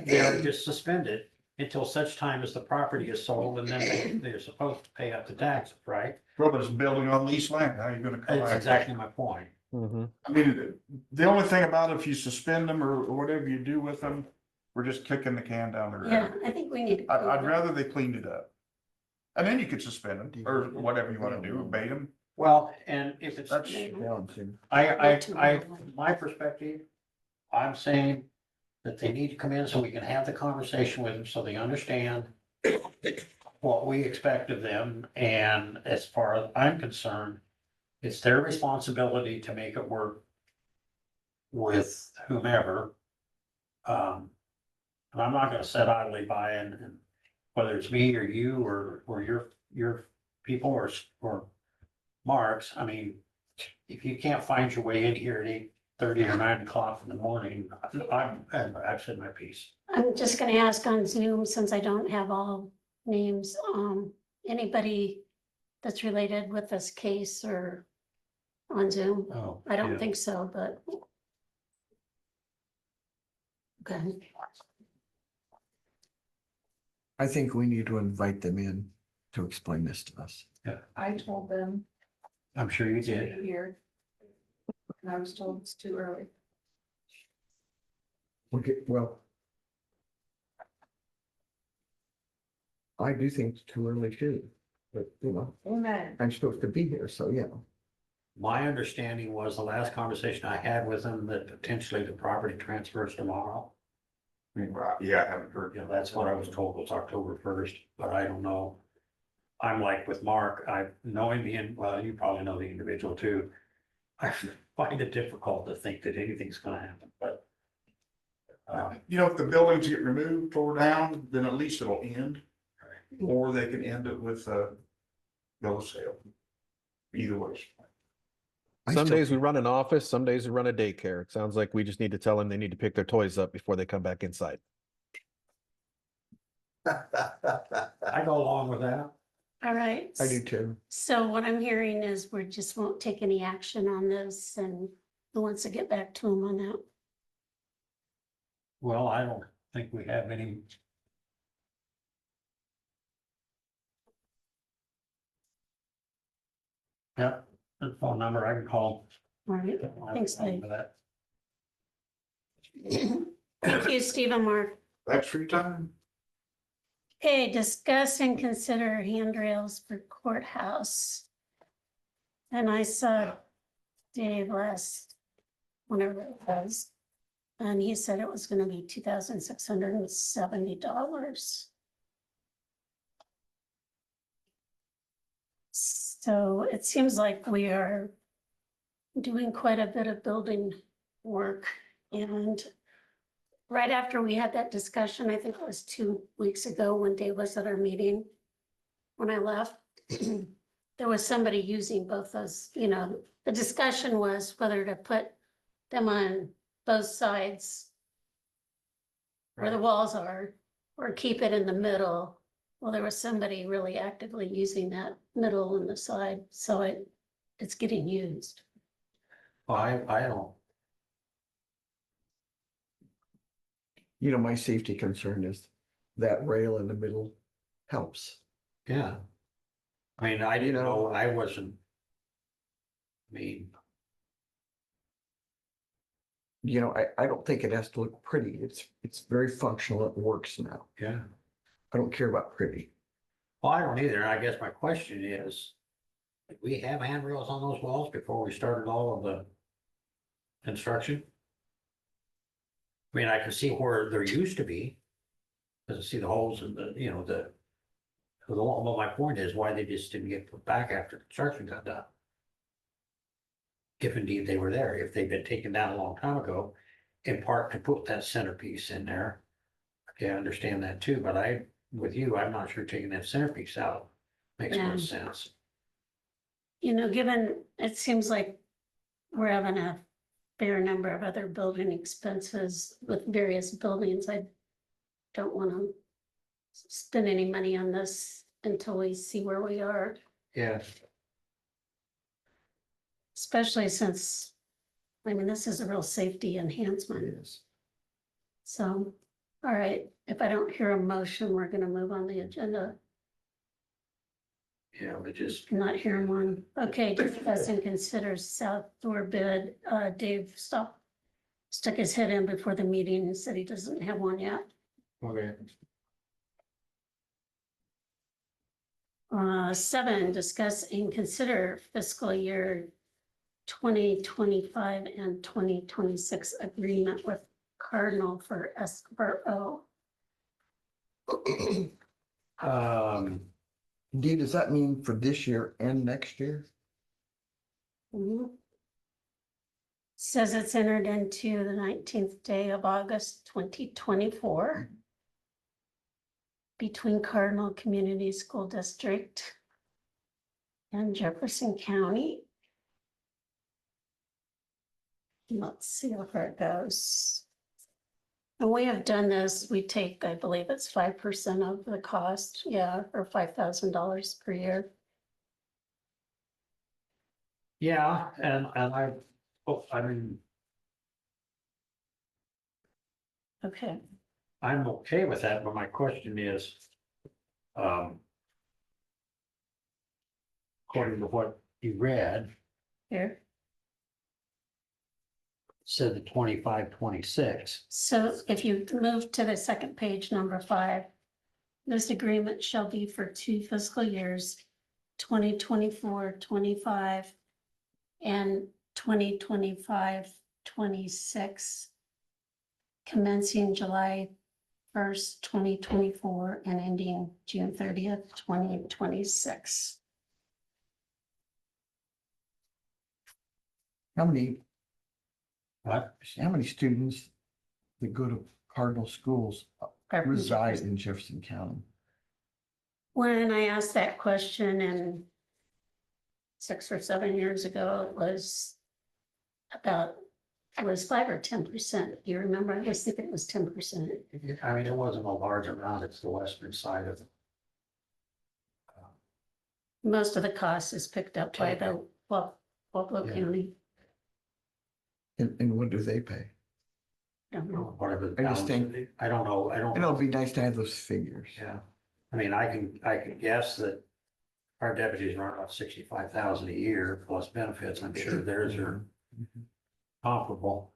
they're just suspended until such time as the property is sold, and then they're supposed to pay up the taxes, right? Well, but it's building on leased land. How are you gonna That's collect? exactly my point. I mean, the only thing about it, if you suspend them or whatever you do with them, we're just kicking the can down the road. Yeah, I think we need. to I'd rather they cleaned it up. And then you could suspend them or whatever you wanna do, abate them. Well, and if it's, That's, my perspective, I'm saying that they need to come in so we can have the conversation with them, so they understand what we expect of them, and as far as I'm concerned, It's their responsibility to make it work with whomever. And I'm not gonna sit idly by and whether it's me or you or your people or Mark's, I mean, if you can't find your way in here at 8:30 or 9 o'clock in the morning, I've said my piece. I'm just gonna ask on Zoom, since I don't have all names, anybody that's related with this case or on Zoom? Oh, I don't yeah. think so, but. Okay, I think we need to invite them in to explain this to us. I told them I'm sure you to did. be here. And I was told it's too early. Okay, well. I do think it's too early too, but you know, Amen. I'm supposed to be here, so yeah. My understanding was the last conversation I had with them that potentially the property transfers tomorrow. Yeah, I haven't heard. You know, that's what I was told was October 1st, but I don't know. I'm like with Mark, knowing well, you probably know the individual too. I find it difficult to think that anything's gonna happen, but. You know, if the buildings get removed, tore down, then at least it'll end. Or they can end it with a bill of sale. Either way. I Some still days we think- run an office, some days we run a daycare. It sounds like we just need to tell them they need to pick their toys up before they come back inside. I go along with that. all right. I do too. So what I'm hearing is we just won't take any action on this, and who wants to get back to him on that? Well, I don't think we have any. Yep, the phone number I can call. All right, thanks, Dave. For that. Thank you, Steve and Mark. That's free time. Okay, discuss and consider handrails for courthouse. And I saw Dave last, whenever it was, and he said it was gonna be $2,670. So it seems like we are doing quite a bit of building work, and right after we had that discussion, I think it was 2 weeks ago when Dave was at our meeting, when I left, there was somebody using both those, you know, the discussion was whether to put them on both sides where the walls are, or keep it in the middle. Well, there was somebody really actively using that middle and the side, so it's getting used. Well, I don't, You know, my safety concern is that rail in the middle helps. yeah. I mean, I didn't know, I wasn't. I mean, You know, I don't think it has to look pretty. It's very functional. It works now. yeah. I don't care about pretty. Well, I don't either. And I guess my question is, did we have handrails on those walls before we started all of the construction? I mean, I can see where there used to be. Because I see the holes in the, you know, well, my point is why they just didn't get put back after construction got done. If indeed they were there, if they'd been taken down a long time ago, in part to put that centerpiece in there. Okay, I understand that too, but with you, I'm not sure taking that centerpiece out makes Yeah. much sense. You know, given, it seems like we're having a fair number of other building expenses with various buildings. I don't want to spend any money on this until we see where we are, Yeah. especially since, I mean, this is a real safety enhancement. Yes. So, all right, if I don't hear a motion, we're gonna move on the agenda. Yeah, but just, Not hearing one. Okay, discuss and consider south door bid. Dave stuck his head in before the meeting and said he doesn't have one yet. okay. 7, discuss and consider fiscal year 2025 and 2026 agreement with Cardinal for SRO. Dee, does that mean for this year and next year? Mhm. Says it's entered into the 19th day of August 2024 between Cardinal Community School District and Jefferson County. Let's see how far it goes. And we have done this, we take, I believe it's 5% of the cost, yeah, or $5,000 per year. Yeah, and I mean, Okay, I'm okay with that, but my question is, according to what you read, here. said the 25-26. So if you move to the second page, number 5, this agreement shall be for 2 fiscal years, 2024-25 and 2025-26, commencing July 1st, 2024 and ending June 30th, 2026. How many What? students that go to Cardinal schools reside in Jefferson County? When I asked that question and 6 or 7 years ago, it was 5 or 10%. Do you remember? I was thinking it was 10%. I mean, it wasn't a large amount, it's the western side of it. Most of the cost is picked up by the Pueblo Yeah. County. And what do they pay? Don't know. Whatever. the I just balance think- is. I don't know, I know it'd be nice to have those figures. Yeah, I mean, I can guess that our deputies run about 65,000 a year plus benefits. I'm sure theirs are comparable.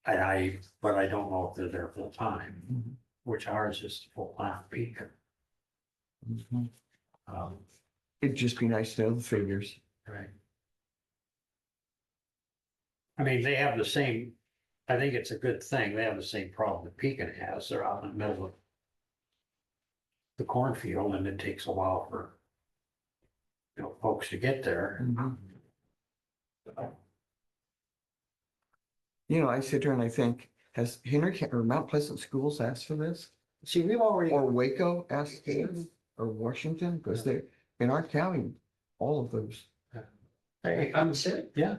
But I don't know if they're there full time, Mhm. which ours is full time peak. Mhm. Um, It'd just be nice to know the figures. Right. I mean, they have the same, I think it's a good thing. They have the same problem that Pekin has. They're out in the middle of the cornfield and it takes a while for, folks to get there. Mhm. You know, I sit there and I think, has Henry or Mount Pleasant Schools asked for this? See, we've already, Or Waco asked for this? Or Washington? Because they're, in our county, all of those. hey, I'm sitting, yeah.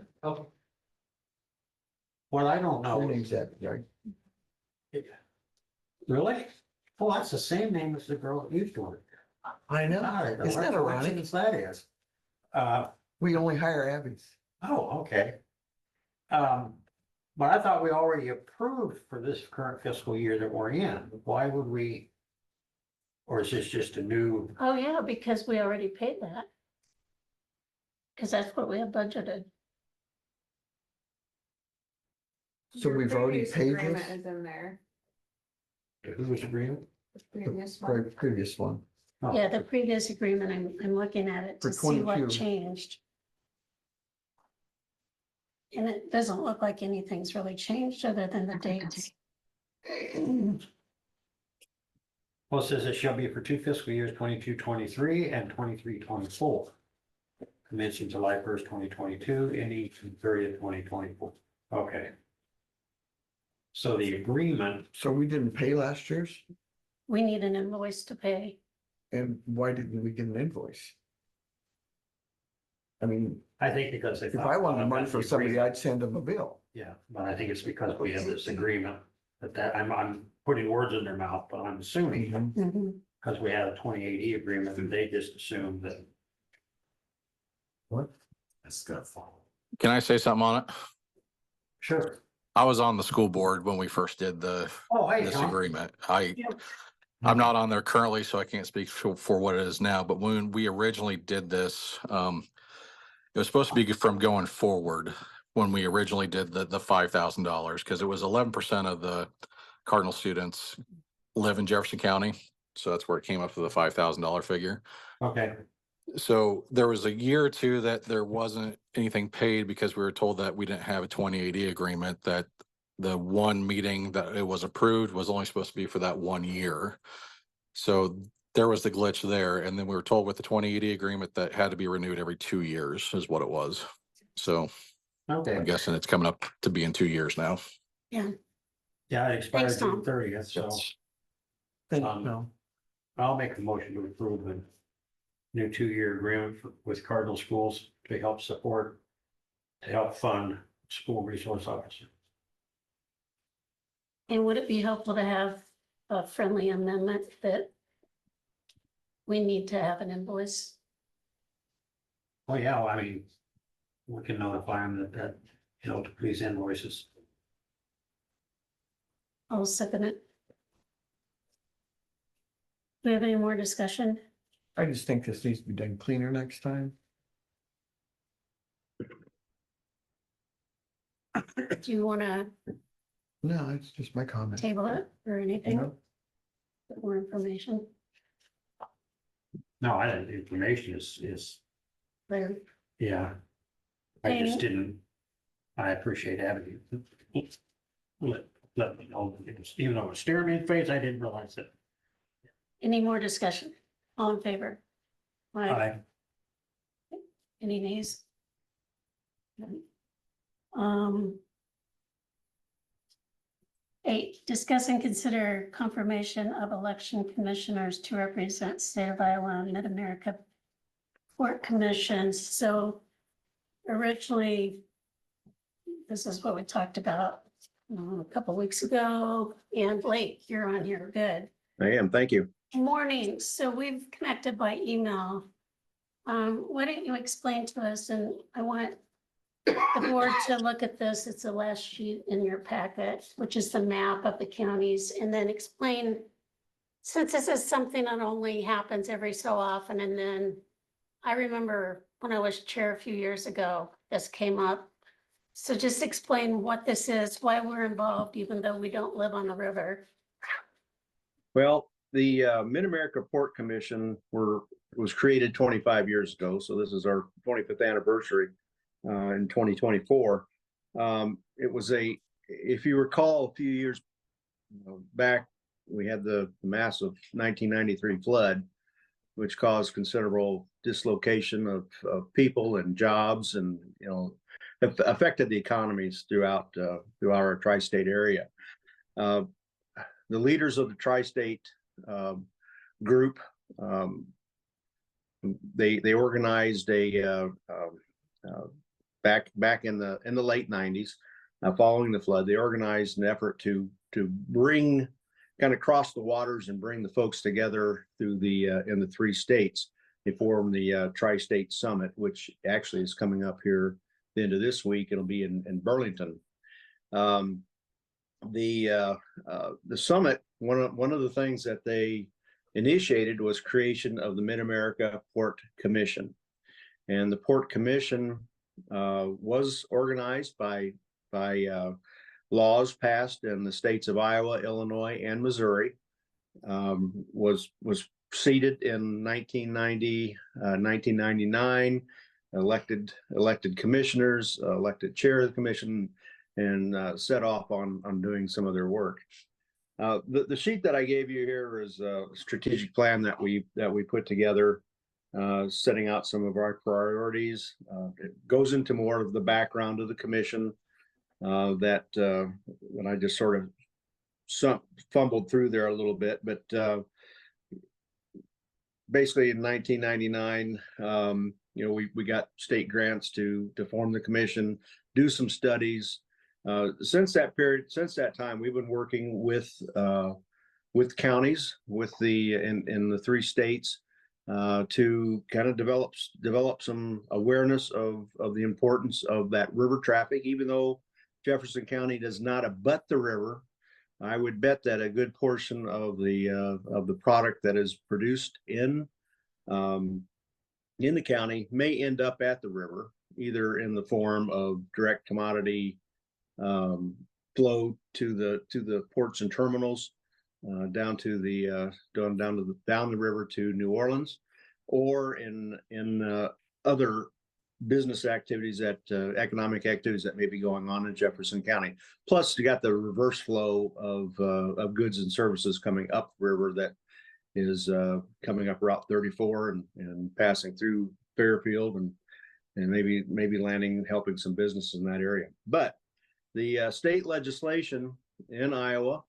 What I don't Their know, names that, right? really? Well, that's the same name as the girl that used to work. I know. God, Isn't that what ironic? coincidence that is. We only hire Abbeys. Oh, okay. But I thought we already approved for this current fiscal year that we're in. Why would we? Or is this just a new? Oh, yeah, because we already paid that. Because that's what we have budgeted. So Your we've already previous paid agreement this? Is in there, Who's agreement? the previous The one. previous one. Oh, Yeah, the previous agreement, I'm looking at it For to see what 22. changed. And it doesn't look like anything's really changed other than the dates. Well, it says it shall be for 2 fiscal years, 22-23 and 23-24. Commencing July 1st, 2022, ending June 30th, 2024. Okay. So the agreement, So we didn't pay last year's? We need an invoice to pay. And why didn't we get an invoice? I mean, I think because they. if I wanted money from somebody, I'd send them a bill. Yeah, but I think it's because we have this agreement that I'm putting words in their mouth, but I'm assuming Mhm. because we had a 2080 agreement and they just assumed that. What? That's gonna fall. Can I say something on it? Sure. I was on the school board when we first did Oh, hey, this Tom. agreement. Yeah. I'm not on there currently, so I can't speak for what it is now, but when we originally did this, it was supposed to be from going forward when we originally did the $5,000, because it was 11% of the Cardinal students live in Jefferson County. So that's where it came up to the $5,000 figure. Okay, So there was a year or two that there wasn't anything paid because we were told that we didn't have a 2080 agreement, that the one meeting that it was approved was only supposed to be for that 1 year. So there was the glitch there. And then we were told with the 2080 agreement that had to be renewed every 2 years is what it was. So I'm Okay, guessing it's coming up to be in 2 years now. Yeah, yeah, it expires Thanks, Tom. June 30th, so Thank Um, no. I'll make a motion to approve the new 2-year agreement with Cardinal Schools to help fund school resource officer. and would it be helpful to have a friendly amendment that we need to have an invoice? Oh, yeah, well, I mean, we can notify them that, please invoices. I'll second it. Do we have any more discussion? I just think this needs to be done cleaner next time. Do you want to No, it's just my comment. table it or You anything? know? More information? No, I think the information is, There. yeah. I just Okay. didn't, I appreciate having you. Let me know, even though it was staring me in the face, I didn't realize it. Any more discussion? All in favor? Aye. I, Any nays? Um. 8, discuss and consider confirmation of election commissioners to represent state of Iowa and Mid-America Port Commissions. So originally, this is what we talked about a couple weeks ago. And Blake, you're on here. Good. I am, thank you. Morning. So we've connected by email. Why don't you explain to us, and I want the board to look at this. It's the last sheet in your packet, which is the map of the counties, and then explain, since this is something that only happens every so often, and then I remember when I was chair a few years ago, this came up. So just explain what this is, why we're involved, even though we don't live on the river. Well, the Mid-America Port Commission was created 25 years ago, so this is our 25th anniversary in 2024. It was if you recall, a few years back, we had the massive 1993 flood, which caused considerable dislocation of people and jobs, and affected the economies throughout our tri-state area. The leaders of the tri-state group, they organized back in the late 90s, following the flood. They organized an effort to bring, kind of cross the waters and bring the folks together through in the 3 states. They formed the Tri-State Summit, which actually is coming up here the end of this week. It'll be in Burlington. The summit, one of the things that they initiated was creation of the Mid-America Port Commission. And the Port Commission was organized by laws passed in the states of Iowa, Illinois, and Missouri. Was seated in 1990, 1999, elected commissioners, elected chair of the commission, and set off on doing some of their work. The sheet that I gave you here is a strategic plan that we put together, setting out some of our priorities. It goes into more of the background of the commission that when I just sort of fumbled through there a little bit, but basically in 1999, we got state grants to form the commission, do some studies. Since that time, we've been working with counties, in the 3 states, to kind of develop some awareness of the importance of that river traffic. Even though Jefferson County does not abut the river, I would bet that a good portion of the product that is produced in the county may end up at the river, either in the form of direct commodity flow to the ports and terminals, down the river to New Orleans, or in other business activities, economic activities that may be going on in Jefferson County. Plus, you got the reverse flow of goods and services coming up river that is coming up Route 34 and passing through Fairfield and maybe landing, helping some businesses in that area. But the state legislation in Iowa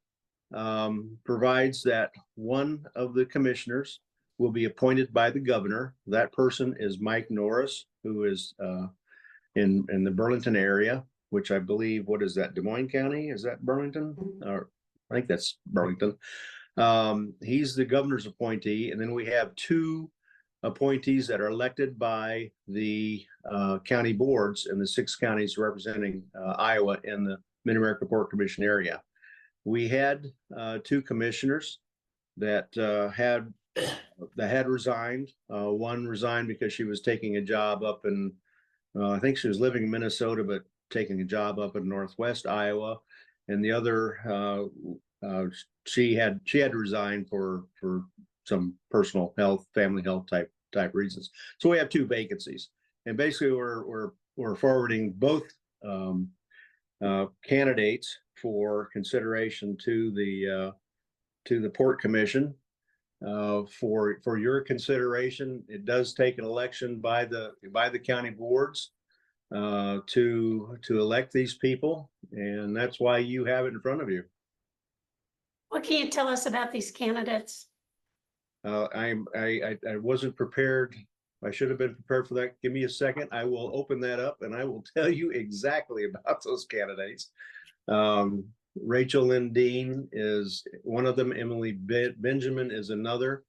provides that one of the commissioners will be appointed by the governor. That person is Mike Norris, who is in the Burlington area, which I believe, what is that, Des Moines County? Is that Burlington? Or I think that's Burlington. He's the governor's appointee, and then we have two appointees that are elected by the county boards in the 6 counties representing Iowa in the Mid-America Port Commission area. We had 2 commissioners that had resigned. One resigned because she was taking a job up in, I think she was living in Minnesota, but taking a job up in Northwest Iowa. And the other, she had to resign for some personal health, family health type reasons. So we have 2 vacancies, and basically we're forwarding both candidates for consideration to the Port Commission for your consideration. It does take an election by the county boards to elect these people, and that's why you have it in front of you. What can you tell us about these candidates? I wasn't prepared. I should have been prepared for that. Give me a second. I will open that up and I will tell you exactly about those candidates. Rachel Lynn Dean is one of them. Emily Benjamin is another.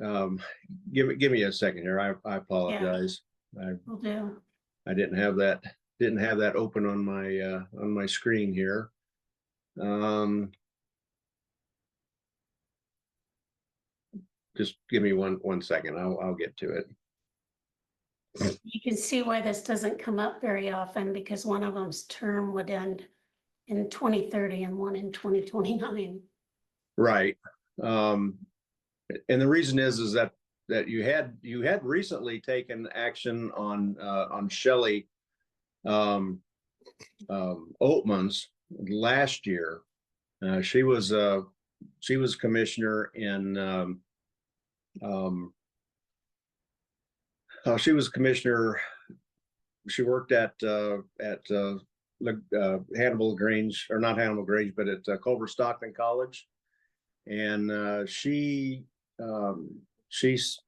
Give me a second here. I apologize. Will do. I didn't have that open on my screen here. Just give me one second. I'll get to it. You can see why this doesn't come up very often, because one of them's term would end in 2030 and one in 2029. Right. And the reason is that you had recently taken action on Shelley Oatmans last year. She was commissioner in she was commissioner. She worked at Hannibal Grange, or not Hannibal Grange, but at Culver Stockton College, and she was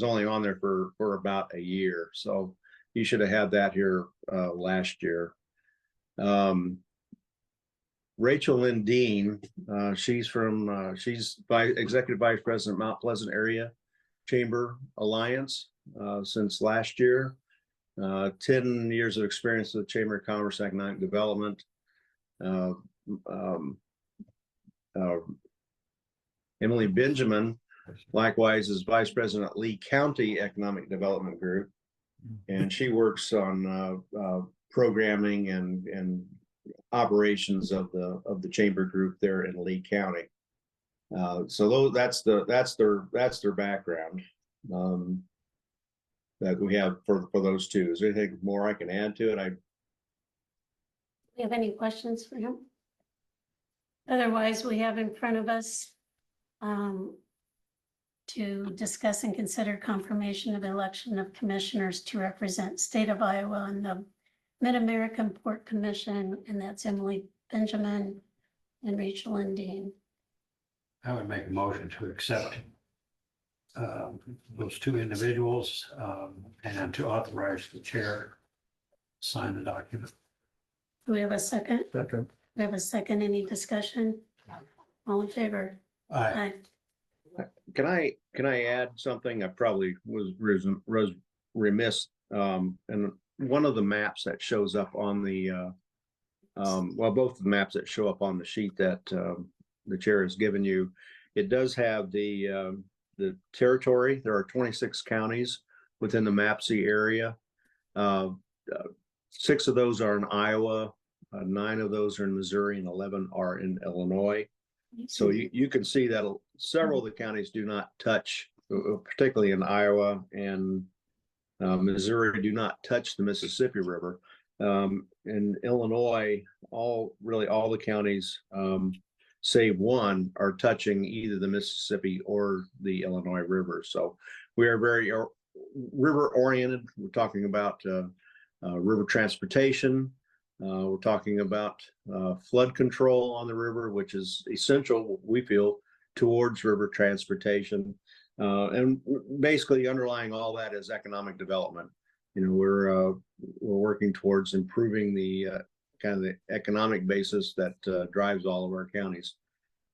only on there for about a year, so you should have had that here last year. Rachel Lynn Dean, she's executive vice president, Mount Pleasant Area Chamber Alliance since last year. 10 years of experience with Chamber of Commerce, Economic Development. Emily Benjamin, likewise, is vice president at Lee County Economic Development Group, and she works on programming and operations of the chamber group there in Lee County. So that's their background that we have for those 2. Is there anything more I can add to it? Do you have any questions for him? Otherwise, we have in front of us to discuss and consider confirmation of election of commissioners to represent state of Iowa and the Mid-American Port Commission, and that's Emily Benjamin and Rachel Lynn Dean. I would make a motion to accept those 2 individuals and to authorize the chair to sign the document. Do we have a second? Second. We have a second. Any discussion? All in favor? Aye. Can I add something? I probably was remiss. And one of the maps that shows up on the both of the maps that show up on the sheet that the chair has given you, it does have the territory. There are 26 counties within the MAPC area. 6 of those are in Iowa, 9 of those are in Missouri, and 11 are in Illinois. So you can see that several of the counties do not touch, particularly in Iowa and Missouri, do not touch the Mississippi River. In Illinois, all the counties save one, are touching either the Mississippi or the Illinois River. So we are very river oriented. We're talking about river transportation. We're talking about flood control on the river, which is essential, we feel, towards river transportation. And basically underlying all that is economic development. You know, we're working towards improving the kind of the economic basis that drives all of our counties.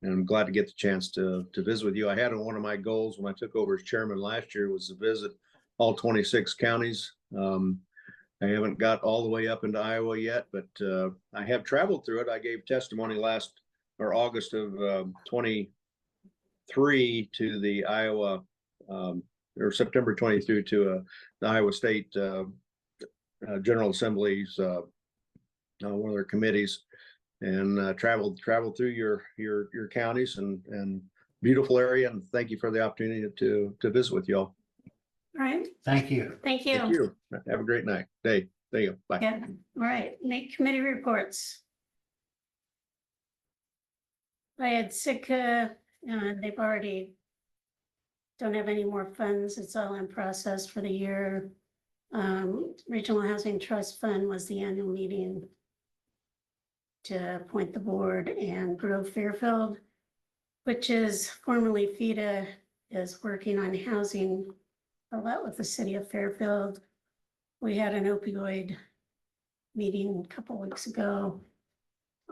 And I'm glad to get the chance to visit with you. I had one of my goals when I took over as chairman last year was to visit all 26 counties. I haven't got all the way up into Iowa yet, but I have traveled through it. I gave testimony August of 23 to the Iowa, or September 22 to the Iowa State General Assembly's one of their committees, and traveled through your counties and beautiful area. And thank you for the opportunity to visit with y'all. All right, Thank you. thank you. Thank you. Have a great night. Day. There you go. Bye. Yeah, all right, make committee reports. I had Sitka, they've already don't have any more funds. It's all in process for the year. Regional Housing Trust Fund was the annual meeting to appoint the board, and Grow Fairfield, which is formerly FIDA, is working on housing a lot with the city of Fairfield. We had an opioid meeting a couple weeks ago.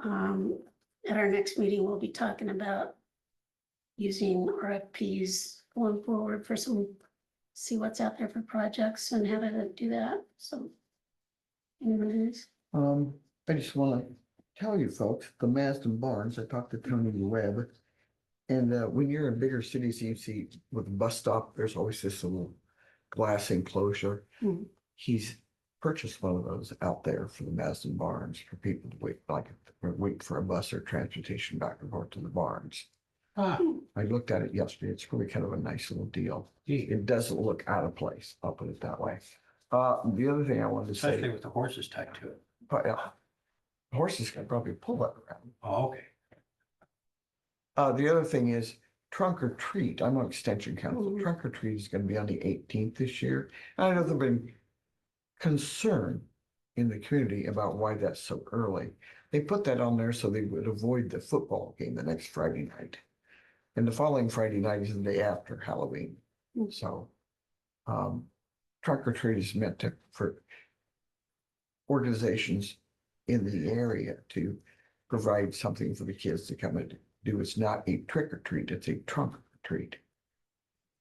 At our next meeting, we'll be talking about using RFPs going forward for see what's out there for projects and how to do that. So, anyways. I just want to tell you folks, the Masden Barns, I talked to Tony Webb. And when you're in bigger cities, you see with the bus stop, there's always this little glass enclosure. Hmm. He's purchased one of those out there for the Masden Barns for people to wait for a bus or transportation back and forth to the barns. I looked at it yesterday. It's really kind of a nice little deal. It doesn't look out of place. I'll put it that way. The other thing I wanted to Especially say, with the horses tied to it. but horses can probably pull that around. Oh, okay. The other thing is trunk or treat. I'm on extension council. Mhm. Trunk or treat is going to be on the 18th this year. And I know there've been concern in the community about why that's so early. They put that on there so they would avoid the football game the next Friday night. And the following Friday night is the day after Halloween. Mm. So trunk or treat is meant for organizations in the area to provide something for the kids to come and do. It's not a trick or treat, it's a trunk or treat.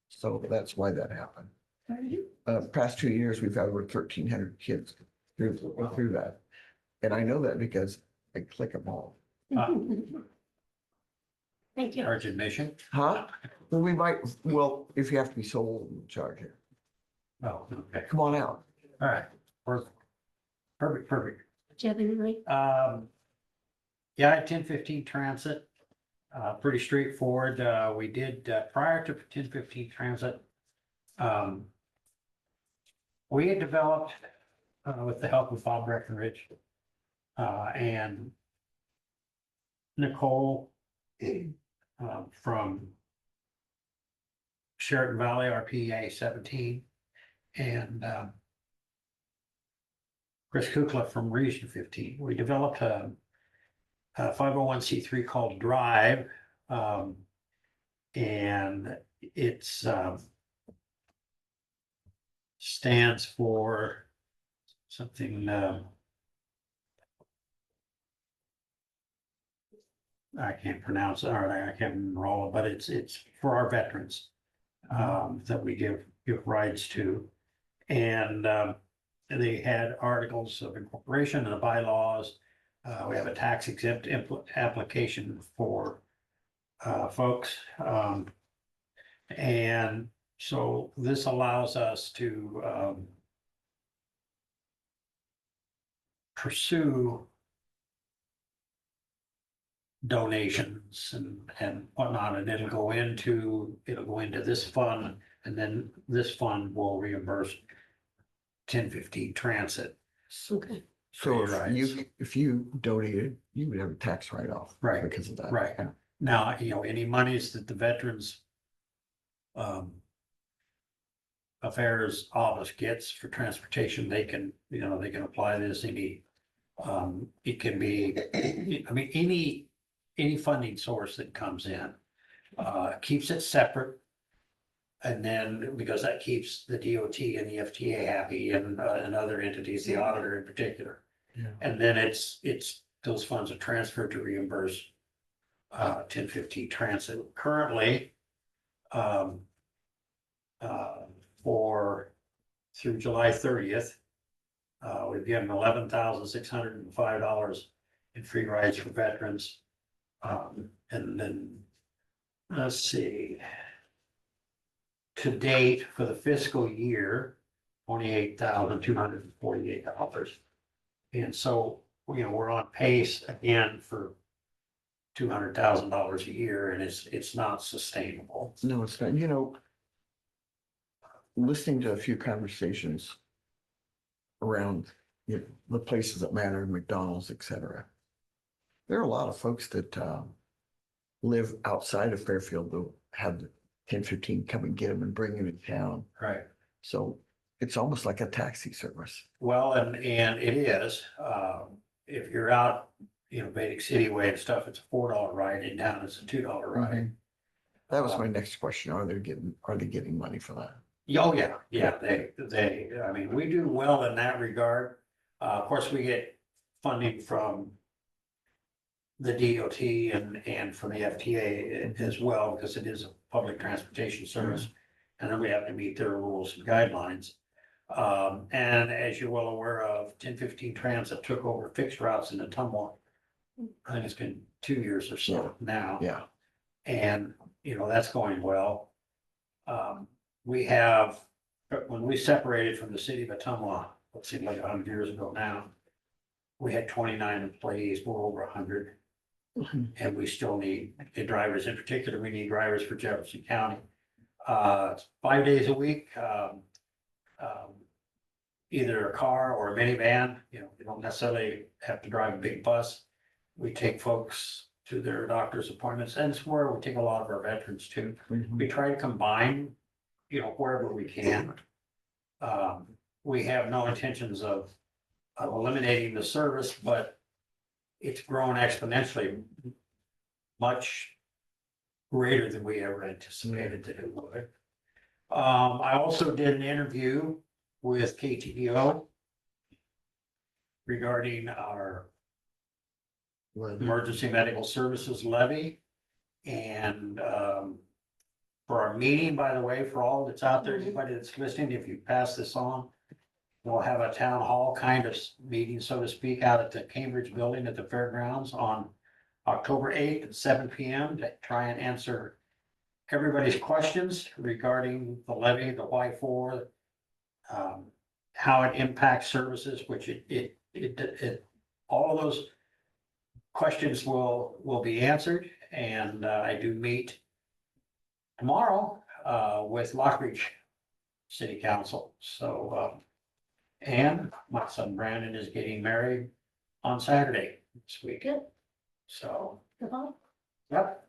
So that's why that happened. Past 2 years, we've had over 1,300 kids through that. And I know that because I click them all. Thank you. Charge admission? Huh? Well, well, if you have to be so old, we'll charge you. Oh, okay. Come on out. All right. Perfect. Do you have anything? Yeah, I had 1015 transit, pretty straightforward. We did, prior to 1015 transit, we had developed, with the help of Bob Breckenridge, and Nicole, from Sheraton Valley, RPA 17, and, Chris Kukla from Region 15. We developed a 501c3 called Drive, and it's stands for something I can't pronounce it, or I can't remember all, but it's for our veterans that we give rides to, and they had articles of incorporation and the bylaws. We have a tax exempt application for folks. And so this allows us to pursue donations and whatnot, and it'll go into this fund, and then this fund will reimburse 1015 transit. Okay. So Right. if you donated, you would have a tax write-off. Right, Because of that. right. Yeah. Now, any monies that the Veterans Affairs Office gets for transportation, they can apply this it can be, I mean, any funding source that comes in, keeps it separate. And then, because that keeps the DOT and the FTA happy and other entities, the auditor in particular. Yeah. And then those funds are transferred to reimburse 1015 transit. Currently, through July 30th, we've given $11,605 in free rides for veterans. And then, let's see. To date, for the fiscal year, $28,248. And so, we're on pace again for $200,000 a year, and it's not sustainable. No, it's not, listening to a few conversations around, the places that matter, McDonald's, et cetera. There are a lot of folks that live outside of Fairfield that have the 1015 come and get them and bring them to town. Right. So it's almost like a taxi service. Well, and it is, if you're out, Vedic City way and stuff, it's a $4 ride, in town it's a $2 ride. That was my next question. Are they getting money for that? Oh, yeah, I mean, we do well in that regard. Of course, we get funding from the DOT and from the FTA as well, because it is a public transportation service. And then we have to meet their rules and guidelines. And as you're well aware of, 1015 Transit took over fixed routes in Ottumwa. I think it's been 2 years or so now. Yeah. And, that's going well. We have, when we separated from the city of Ottumwa, let's see, like 100 years ago now, we had 29 employees, we're over 100. And we still need drivers. In particular, we need drivers for Jefferson County. 5 days a week, either a car or a minivan. You don't necessarily have to drive a big bus. We take folks to their doctor's appointments, and it's where we take a lot of our veterans too. We try to combine, wherever we can. We have no intentions of eliminating the service, but it's grown exponentially much greater than we ever anticipated that it would. I also did an interview with KTDO regarding our emergency medical services levy. And for our meeting, by the way, for all that's out there, anybody that's listening, if you pass this on, we'll have a town hall kind of meeting, so to speak, out at the Cambridge building at the fairgrounds on October 8th at 7 p.m. to try and answer everybody's questions regarding the levy, the why for, how it impacts services, which all of those questions will be answered. And I do meet tomorrow with Lockridge City Council. So, and my son Brandon is getting married on Saturday this week. Good. So, Good luck. yep.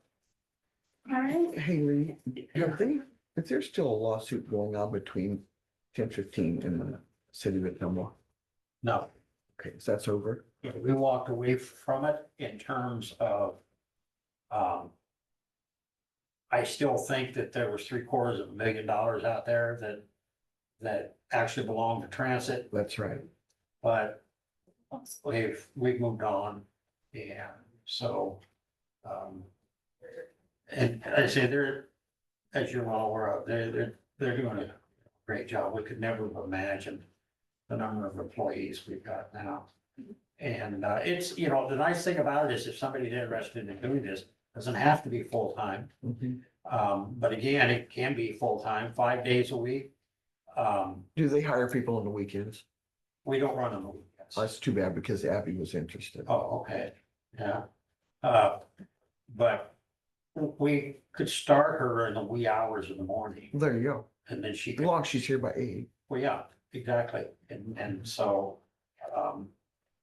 All right. Hey, Lee, is there still a lawsuit going on between 1015 and the city of Ottumwa? No, Okay, so that's over? we walked away from it in terms of, I still think that there was $750,000 out there that actually belonged to transit, That's right. but we've moved on. And so, and I say as you're well aware of, they're doing a great job. We could never have imagined the number of employees we've got now. And it's, the nice thing about it is if somebody's interested in doing this, it doesn't have to be full-time. But again, it can be full-time, 5 days a week. Do they hire people on the weekends? We don't run on the weekends. That's too bad because Abby was interested. Oh, okay, yeah. But we could start her in the wee hours of the morning, There you go. and then she As could, long as she's here by 8. well, yeah, exactly. And so,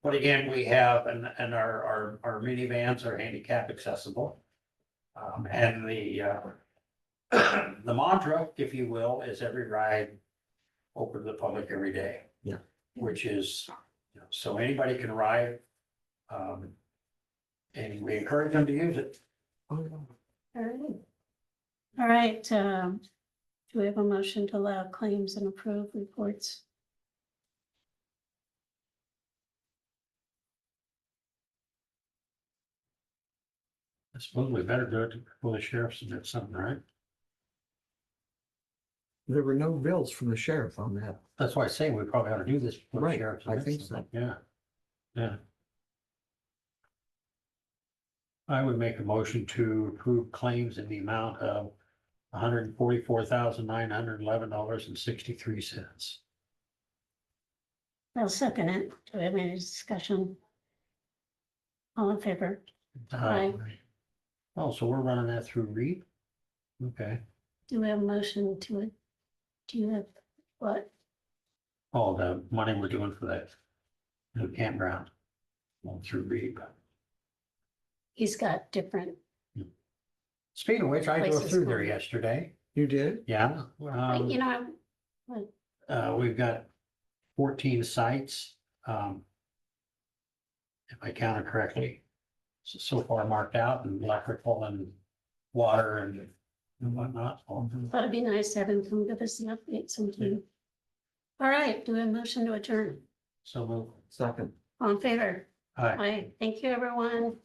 but again, we have, and our minivans are handicap accessible. And the mantra, if you will, is every ride open to the public every day. Yeah. Which is, so anybody can ride. And we encourage them to use it. Oh, All right. All right, do we have a motion to allow claims and approve reports? I suppose we better do it before the sheriff submits something, right? there were no bills from the sheriff on that. That's why I say we probably ought to do this before the Right, sheriff I submits think so. something. Yeah. Yeah. I would make a motion to approve claims in the amount of $144,911.63. I'll second it. Do we have any discussion? All in favor? Aye. Oh, so we're running that through Reed? Okay. Do we have a motion to it? Do you have what? Oh, the money we're doing for that new campground. Going through Reed. He's got different, Speaking of which, I drove Places through there going. yesterday. You did? Yeah. you know, We've got 14 sites. If I counted correctly, so far marked out, and electrical and water and whatnot. thought it'd be nice to have him come give us an update sometime. All right, do we have a motion to adjourn? So move. Second. All in favor? Aye. Aye. Thank you, everyone.